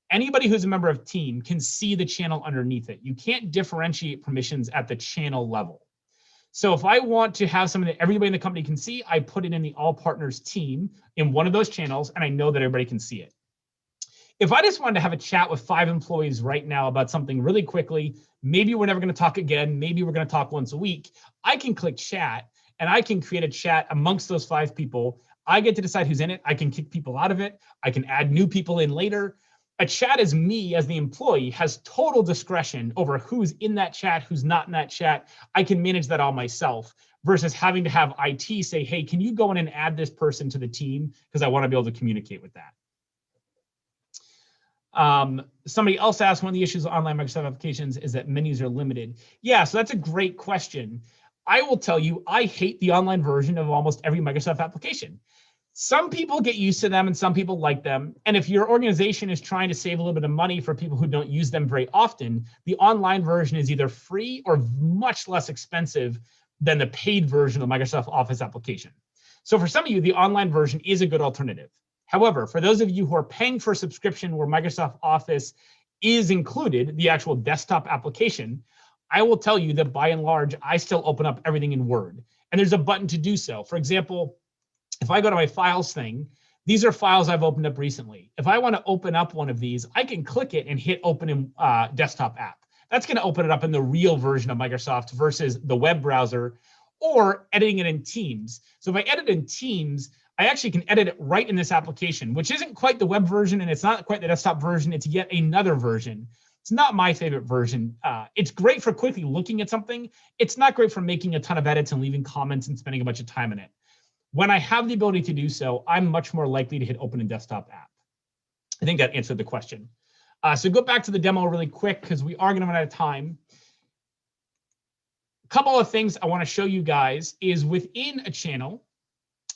Anybody who's a member of team can see the channel underneath it. You can't differentiate permissions at the channel level. So if I want to have something that everybody in the company can see, I put it in the All Partners team in one of those channels, and I know that everybody can see it. If I just wanted to have a chat with 5 employees right now about something really quickly, maybe we're never going to talk again, maybe we're going to talk once a week, I can click chat and I can create a chat amongst those 5 people. I get to decide who's in it. I can kick people out of it. I can add new people in later. A chat is me as the employee has total discretion over who's in that chat, who's not in that chat. I can manage that all myself versus having to have IT say, hey, can you go in and add this person to the team? Because I want to be able to communicate with that. Somebody else asked, one of the issues with online Microsoft applications is that menus are limited. Yeah, so that's a great question. I will tell you, I hate the online version of almost every Microsoft application. Some people get used to them and some people like them. And if your organization is trying to save a little bit of money for people who don't use them very often, the online version is either free or much less expensive than the paid version of Microsoft Office application. So for some of you, the online version is a good alternative. However, for those of you who are paying for a subscription where Microsoft Office is included, the actual desktop application, I will tell you that by and large, I still open up everything in Word. And there's a button to do so. For example, if I go to my files thing, these are files I've opened up recently. If I want to open up one of these, I can click it and hit open in desktop app. That's going to open it up in the real version of Microsoft versus the web browser or editing it in Teams. So if I edit in Teams, I actually can edit it right in this application, which isn't quite the web version and it's not quite the desktop version. It's yet another version. It's not my favorite version. It's great for quickly looking at something. It's not great for making a ton of edits and leaving comments and spending a bunch of time in it. When I have the ability to do so, I'm much more likely to hit open in desktop app. I think that answered the question. So go back to the demo really quick because we are going to run out of time. A couple of things I want to show you guys is within a channel,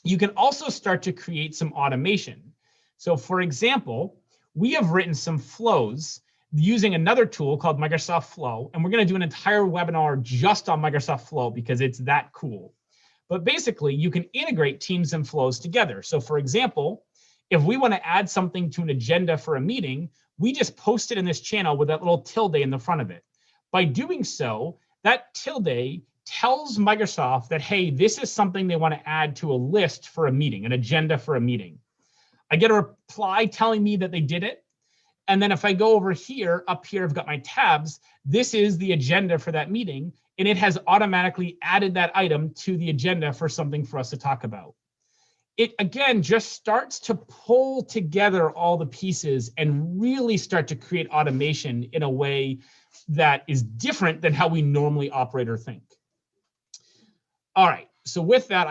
you can also start to create some automation. So for example, we have written some flows using another tool called Microsoft Flow, and we're going to do an entire webinar just on Microsoft Flow because it's that cool. But basically, you can integrate teams and flows together. So for example, if we want to add something to an agenda for a meeting, we just post it in this channel with that little tilde in the front of it. By doing so, that tilde tells Microsoft that, hey, this is something they want to add to a list for a meeting, an agenda for a meeting. I get a reply telling me that they did it. And then if I go over here, up here, I've got my tabs. This is the agenda for that meeting. And it has automatically added that item to the agenda for something for us to talk about. It, again, just starts to pull together all the pieces and really start to create automation in a way that is different than how we normally operate or think. All right, so with that,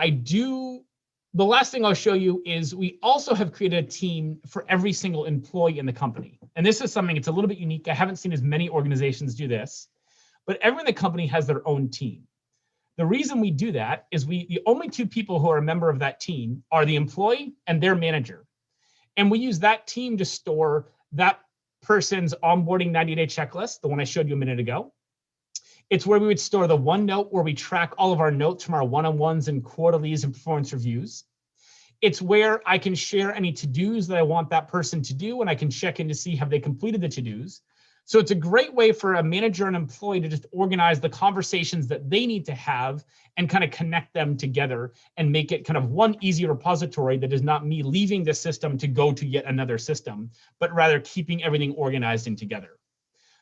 the last thing I'll show you is we also have created a team for every single employee in the company. And this is something, it's a little bit unique. I haven't seen as many organizations do this, but everyone in the company has their own team. The reason we do that is the only 2 people who are a member of that team are the employee and their manager. And we use that team to store that person's onboarding 90-day checklist, the one I showed you a minute ago. It's where we would store the OneNote where we track all of our notes from our one-on-ones and quarterlies and performance reviews. It's where I can share any to-dos that I want that person to do, and I can check in to see have they completed the to-dos. So it's a great way for a manager and employee to just organize the conversations that they need to have and kind of connect them together and make it kind of one easy repository that is not me leaving the system to go to yet another system, but rather keeping everything organized and together.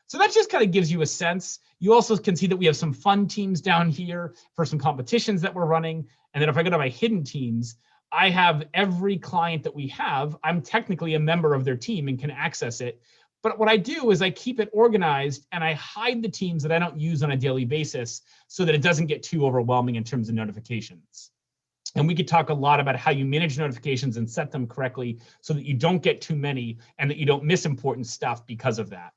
So that just kind of gives you a sense. You also can see that we have some fun teams down here for some competitions that we're running. And then if I go to my hidden teams, I have every client that we have. I'm technically a member of their team and can access it. But what I do is I keep it organized and I hide the teams that I don't use on a daily basis so that it doesn't get too overwhelming in terms of notifications. And we could talk a lot about how you manage notifications and set them correctly so that you don't get too many and that you don't miss important stuff because of that.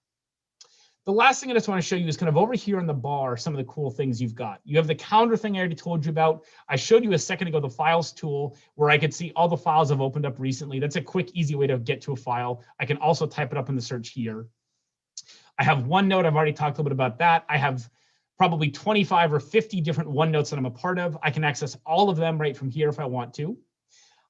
The last thing I just want to show you is kind of over here on the bar, some of the cool things you've got. You have the calendar thing I already told you about. I showed you a second ago the files tool where I could see all the files I've opened up recently. That's a quick, easy way to get to a file. I can also type it up in the search here. I have OneNote. I've already talked a little bit about that. I have probably 25 or 50 different OneNotes that I'm a part of. I can access all of them right from here if I want to.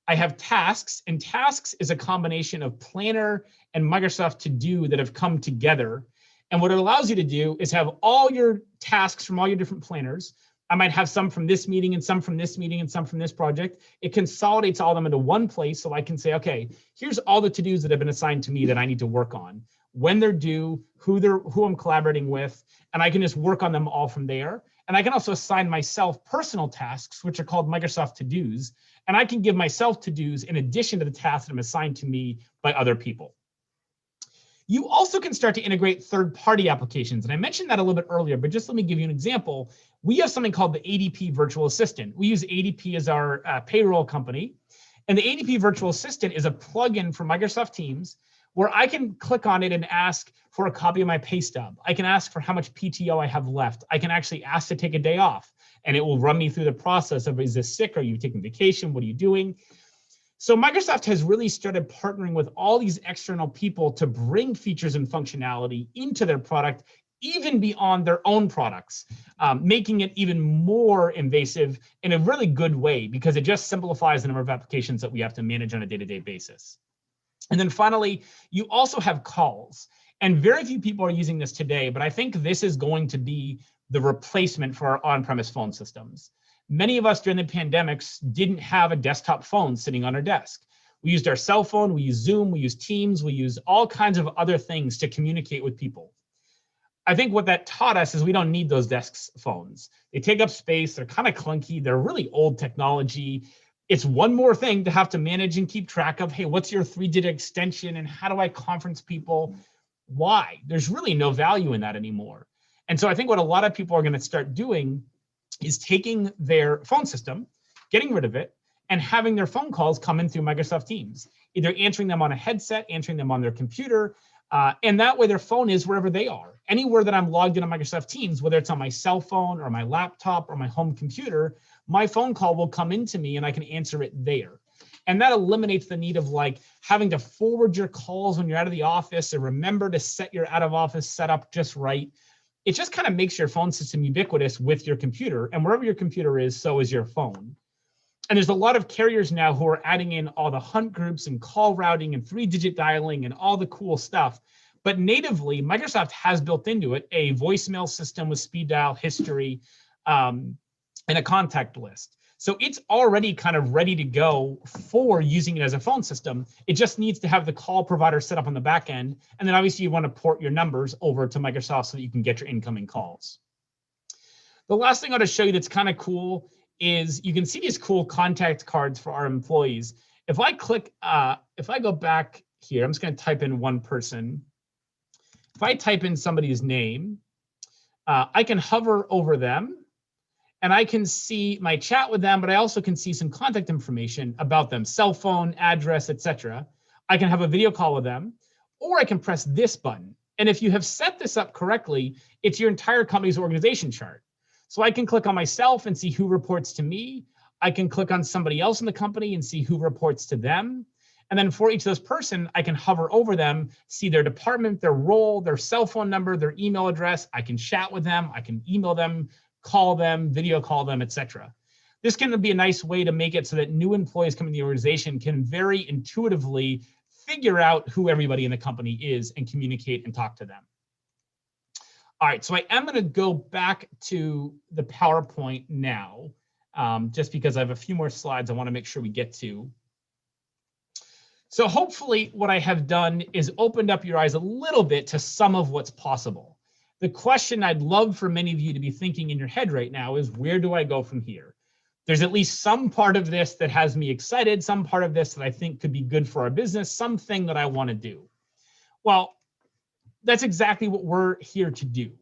I have tasks, and tasks is a combination of Planner and Microsoft To Do that have come together. And what it allows you to do is have all your tasks from all your different planners. I might have some from this meeting and some from this meeting and some from this project. It consolidates all of them into one place so I can say, okay, here's all the to-dos that have been assigned to me that I need to work on, when they're due, who I'm collaborating with, and I can just work on them all from there. And I can also assign myself personal tasks, which are called Microsoft To-Dos, and I can give myself to-dos in addition to the tasks that are assigned to me by other people. You also can start to integrate third-party applications. And I mentioned that a little bit earlier, but just let me give you an example. We have something called the ADP Virtual Assistant. We use ADP as our payroll company. And the ADP Virtual Assistant is a plugin for Microsoft Teams where I can click on it and ask for a copy of my pay stub. I can ask for how much PTO I have left. I can actually ask to take a day off, and it will run me through the process of, is this sick? Are you taking vacation? What are you doing? So Microsoft has really started partnering with all these external people to bring features and functionality into their product, even beyond their own products, making it even more invasive in a really good way because it just simplifies the number of applications that we have to manage on a day-to-day basis. And then finally, you also have calls. And very few people are using this today, but I think this is going to be the replacement for our on-premise phone systems. Many of us during the pandemics didn't have a desktop phone sitting on our desk. We used our cell phone, we used Zoom, we used Teams, we used all kinds of other things to communicate with people. I think what that taught us is we don't need those desk phones. They take up space, they're kind of clunky, they're really old technology. It's one more thing to have to manage and keep track of, hey, what's your 3-digit extension and how do I conference people? Why? There's really no value in that anymore. And so I think what a lot of people are going to start doing is taking their phone system, getting rid of it, and having their phone calls come in through Microsoft Teams, either answering them on a headset, answering them on their computer, and that way their phone is wherever they are. Anywhere that I'm logged in on Microsoft Teams, whether it's on my cell phone or my laptop or my home computer, my phone call will come into me and I can answer it there. And that eliminates the need of like having to forward your calls when you're out of the office or remember to set your out of office setup just right. It just kind of makes your phone system ubiquitous with your computer, and wherever your computer is, so is your phone. And there's a lot of carriers now who are adding in all the hunt groups and call routing and 3-digit dialing and all the cool stuff. But natively, Microsoft has built into it a voicemail system with speed dial history and a contact list. So it's already kind of ready to go for using it as a phone system. It just needs to have the call provider set up on the back end. And then obviously you want to port your numbers over to Microsoft so that you can get your incoming calls. The last thing I want to show you that's kind of cool is you can see these cool contact cards for our employees. If I click, if I go back here, I'm just going to type in one person. If I type in somebody's name, I can hover over them. And I can see my chat with them, but I also can see some contact information about them, cell phone, address, etc. I can have a video call with them, or I can press this button. And if you have set this up correctly, it's your entire company's organization chart. So I can click on myself and see who reports to me. I can click on somebody else in the company and see who reports to them. And then for each of those person, I can hover over them, see their department, their role, their cell phone number, their email address. I can chat with them. I can email them, call them, video call them, etc. This can be a nice way to make it so that new employees coming to the organization can very intuitively figure out who everybody in the company is and communicate and talk to them. All right, so I am going to go back to the PowerPoint now, just because I have a few more slides I want to make sure we get to. So hopefully what I have done is opened up your eyes a little bit to some of what's possible. The question I'd love for many of you to be thinking in your head right now is, where do I go from here? There's at least some part of this that has me excited, some part of this that I think could be good for our business, something that I want to do. Well, that's exactly what we're here to do.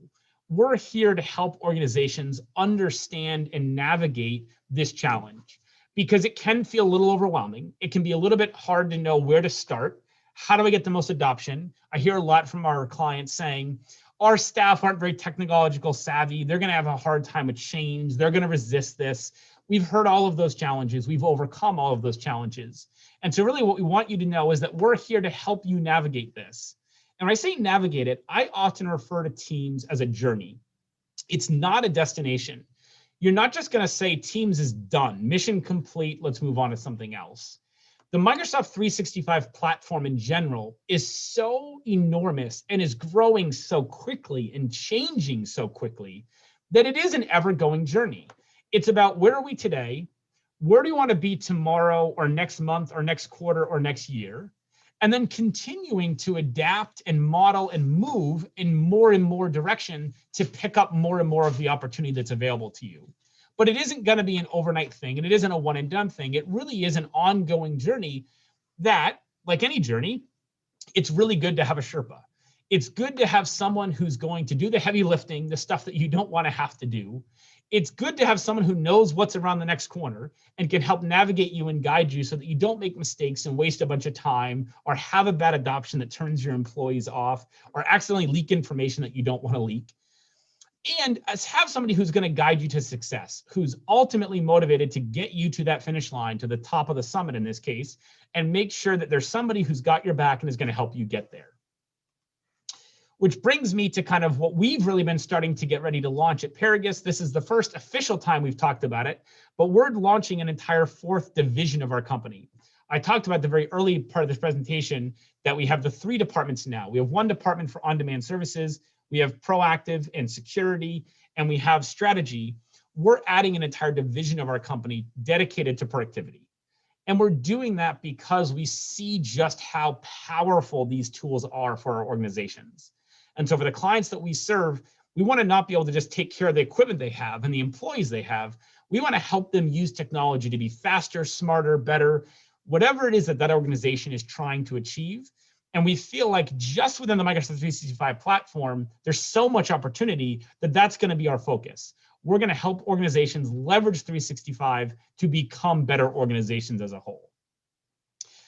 We're here to help organizations understand and navigate this challenge, because it can feel a little overwhelming. It can be a little bit hard to know where to start. How do I get the most adoption? I hear a lot from our clients saying, our staff aren't very technological savvy. They're going to have a hard time with change. They're going to resist this. We've heard all of those challenges. We've overcome all of those challenges. And so really what we want you to know is that we're here to help you navigate this. And when I say navigate it, I often refer to Teams as a journey. It's not a destination. You're not just going to say Teams is done, mission complete, let's move on to something else. The Microsoft 365 platform in general is so enormous and is growing so quickly and changing so quickly that it is an ever-going journey. It's about, where are we today? Where do you want to be tomorrow or next month or next quarter or next year? And then continuing to adapt and model and move in more and more direction to pick up more and more of the opportunity that's available to you. But it isn't going to be an overnight thing, and it isn't a one and done thing. It really is an ongoing journey that, like any journey, it's really good to have a Sherpa. It's good to have someone who's going to do the heavy lifting, the stuff that you don't want to have to do. It's good to have someone who knows what's around the next corner and can help navigate you and guide you so that you don't make mistakes and waste a bunch of time or have a bad adoption that turns your employees off or accidentally leak information that you don't want to leak. And have somebody who's going to guide you to success, who's ultimately motivated to get you to that finish line, to the top of the summit in this case, and make sure that there's somebody who's got your back and is going to help you get there. Which brings me to kind of what we've really been starting to get ready to launch at Paragus. This is the first official time we've talked about it, but we're launching an entire fourth division of our company. I talked about the very early part of this presentation that we have the 3 departments now. We have 1 department for on-demand services, we have proactive and security, and we have strategy. We're adding an entire division of our company dedicated to productivity. And we're doing that because we see just how powerful these tools are for our organizations. And so for the clients that we serve, we want to not be able to just take care of the equipment they have and the employees they have. We want to help them use technology to be faster, smarter, better, whatever it is that that organization is trying to achieve. And we feel like just within the Microsoft 365 platform, there's so much opportunity that that's going to be our focus. We're going to help organizations leverage 365 to become better organizations as a whole.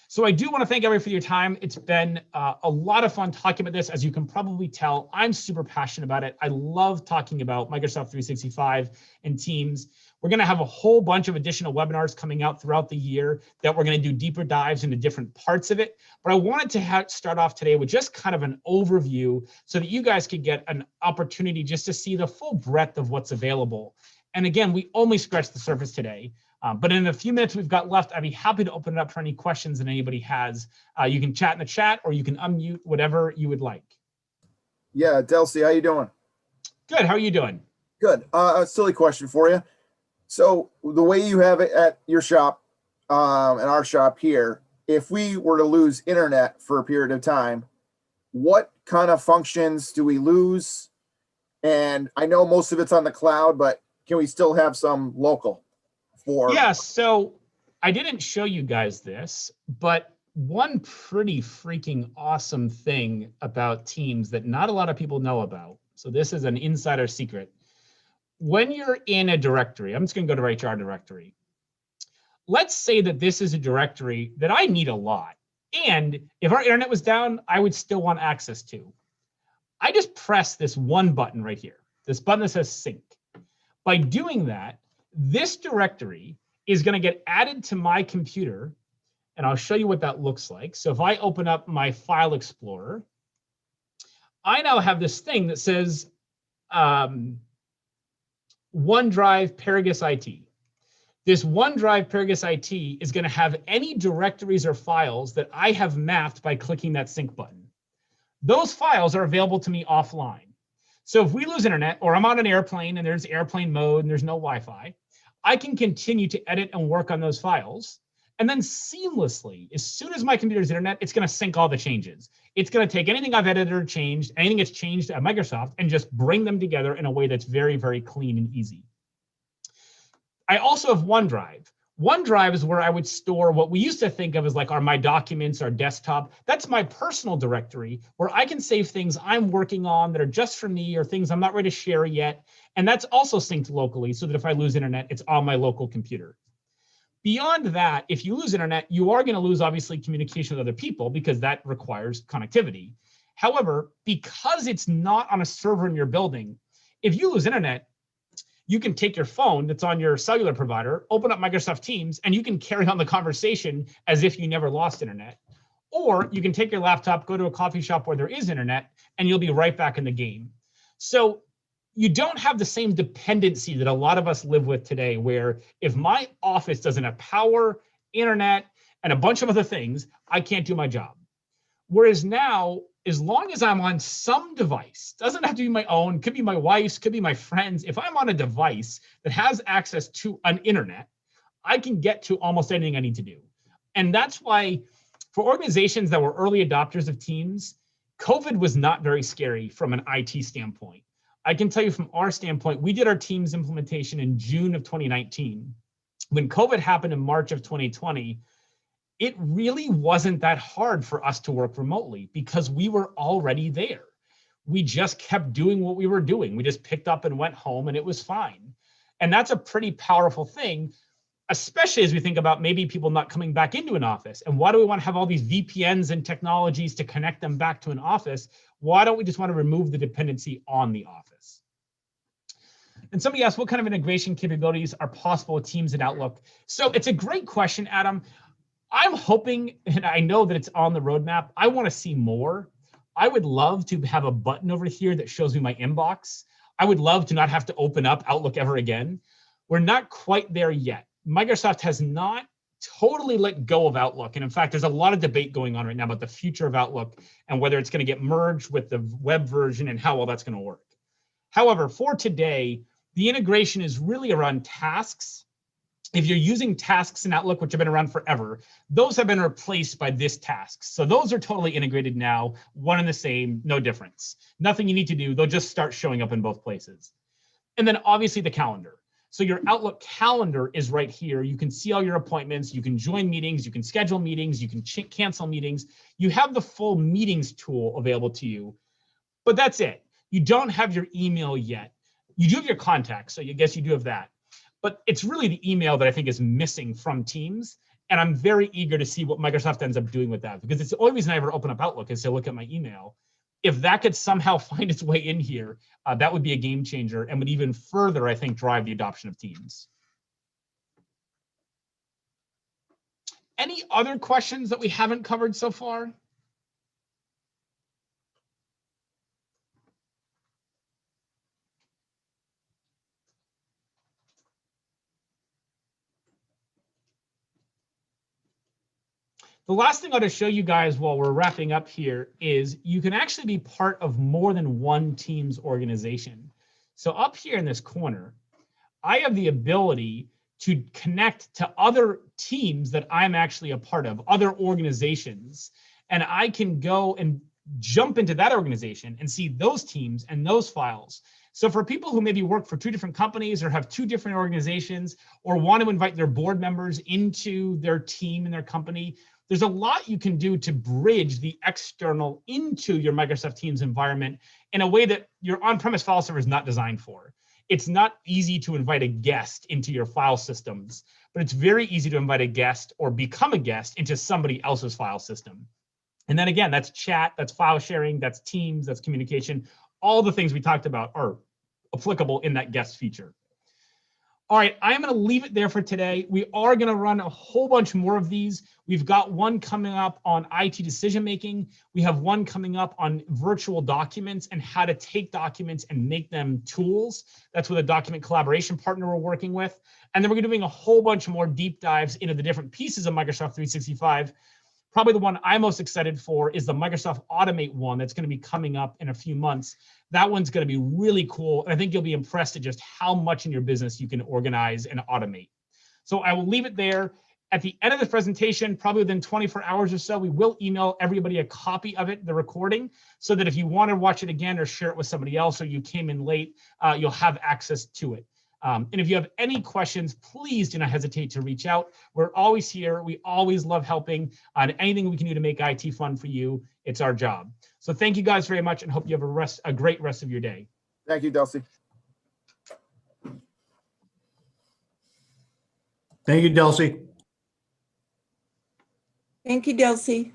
So I do want to thank everybody for your time. It's been a lot of fun talking about this. As you can probably tell, I'm super passionate about it. I love talking about Microsoft 365 and Teams. We're going to have a whole bunch of additional webinars coming out throughout the year that we're going to do deeper dives into different parts of it. But I wanted to start off today with just kind of an overview so that you guys could get an opportunity just to see the full breadth of what's available. And again, we only scratched the surface today. But in a few minutes we've got left, I'd be happy to open it up for any questions that anybody has. You can chat in the chat or you can unmute, whatever you would like. Yeah, Delcy, how you doing? Good, how are you doing? Good. A silly question for you. So the way you have it at your shop and our shop here, if we were to lose internet for a period of time, what kind of functions do we lose? And I know most of it's on the cloud, but can we still have some local? Yeah, so I didn't show you guys this, but one pretty freaking awesome thing about Teams that not a lot of people know about, so this is an insider secret. When you're in a directory, I'm just going to go to HR directory. Let's say that this is a directory that I need a lot, and if our internet was down, I would still want access to. I just press this one button right here, this button that says sync. By doing that, this directory is going to get added to my computer And I'll show you what that looks like. So if I open up my File Explorer, I now have this thing that says OneDrive Paragus IT. This OneDrive Paragus IT is going to have any directories or files that I have mapped by clicking that sync button. Those files are available to me offline. So if we lose internet, or I'm on an airplane and there's airplane mode and there's no Wi-Fi, I can continue to edit and work on those files. And then seamlessly, as soon as my computer's internet, it's going to sync all the changes. It's going to take anything I've edited or changed, anything that's changed at Microsoft, and just bring them together in a way that's very, very clean and easy. I also have OneDrive. OneDrive is where I would store what we used to think of as like my documents, our desktop. That's my personal directory where I can save things I'm working on that are just for me or things I'm not ready to share yet. And that's also synced locally so that if I lose internet, it's on my local computer. Beyond that, if you lose internet, you are going to lose, obviously, communication with other people because that requires connectivity. However, because it's not on a server in your building, if you lose internet, you can take your phone that's on your cellular provider, open up Microsoft Teams, and you can carry on the conversation as if you never lost internet. Or you can take your laptop, go to a coffee shop where there is internet, and you'll be right back in the game. So you don't have the same dependency that a lot of us live with today, where if my office doesn't have power, internet, and a bunch of other things, I can't do my job. Whereas now, as long as I'm on some device, doesn't have to be my own, could be my wife's, could be my friend's. If I'm on a device that has access to an internet, I can get to almost anything I need to do. And that's why for organizations that were early adopters of Teams, COVID was not very scary from an IT standpoint. I can tell you from our standpoint, we did our Teams implementation in June of 2019. When COVID happened in March of 2020, it really wasn't that hard for us to work remotely because we were already there. We just kept doing what we were doing. We just picked up and went home and it was fine. And that's a pretty powerful thing, especially as we think about maybe people not coming back into an office. And why do we want to have all these VPNs and technologies to connect them back to an office? Why don't we just want to remove the dependency on the office? And somebody asked, what kind of integration capabilities are possible with Teams and Outlook? So it's a great question, Adam. I'm hoping, and I know that it's on the roadmap, I want to see more. I would love to have a button over here that shows me my inbox. I would love to not have to open up Outlook ever again. We're not quite there yet. Microsoft has not totally let go of Outlook. And in fact, there's a lot of debate going on right now about the future of Outlook and whether it's going to get merged with the web version and how well that's going to work. However, for today, the integration is really around tasks. If you're using tasks in Outlook, which have been around forever, those have been replaced by this tasks. So those are totally integrated now, one and the same, no difference. Nothing you need to do, they'll just start showing up in both places. And then obviously the calendar. So your Outlook calendar is right here. You can see all your appointments, you can join meetings, you can schedule meetings, you can cancel meetings. You have the full meetings tool available to you, but that's it. You don't have your email yet. You do have your contacts, so I guess you do have that. But it's really the email that I think is missing from Teams. And I'm very eager to see what Microsoft ends up doing with that, because it's the only reason I ever open up Outlook is to look at my email. If that could somehow find its way in here, that would be a game changer and would even further, I think, drive the adoption of Teams. Any other questions that we haven't covered so far? The last thing I want to show you guys while we're wrapping up here is you can actually be part of more than one Teams organization. So up here in this corner, I have the ability to connect to other teams that I'm actually a part of, other organizations, and I can go and jump into that organization and see those teams and those files. So for people who maybe work for two different companies or have two different organizations or want to invite their board members into their team and their company, there's a lot you can do to bridge the external into your Microsoft Teams environment in a way that your on-premise file server is not designed for. It's not easy to invite a guest into your file systems, but it's very easy to invite a guest or become a guest into somebody else's file system. And then again, that's chat, that's file sharing, that's Teams, that's communication. All the things we talked about are applicable in that guest feature. All right, I'm going to leave it there for today. We are going to run a whole bunch more of these. We've got one coming up on IT decision making. We have one coming up on virtual documents and how to take documents and make them tools. That's with a document collaboration partner we're working with. And then we're going to be doing a whole bunch more deep dives into the different pieces of Microsoft 365. Probably the one I'm most excited for is the Microsoft Automate one that's going to be coming up in a few months. That one's going to be really cool. And I think you'll be impressed at just how much in your business you can organize and automate. So I will leave it there. At the end of the presentation, probably within 24 hours or so, we will email everybody a copy of it, the recording, so that if you want to watch it again or share it with somebody else or you came in late, you'll have access to it. And if you have any questions, please do not hesitate to reach out. We're always here. We always love helping on anything we can do to make IT fun for you. It's our job. So thank you guys very much and hope you have a great rest of your day. Thank you, Delsey. Thank you, Delsey. Thank you, Delcy.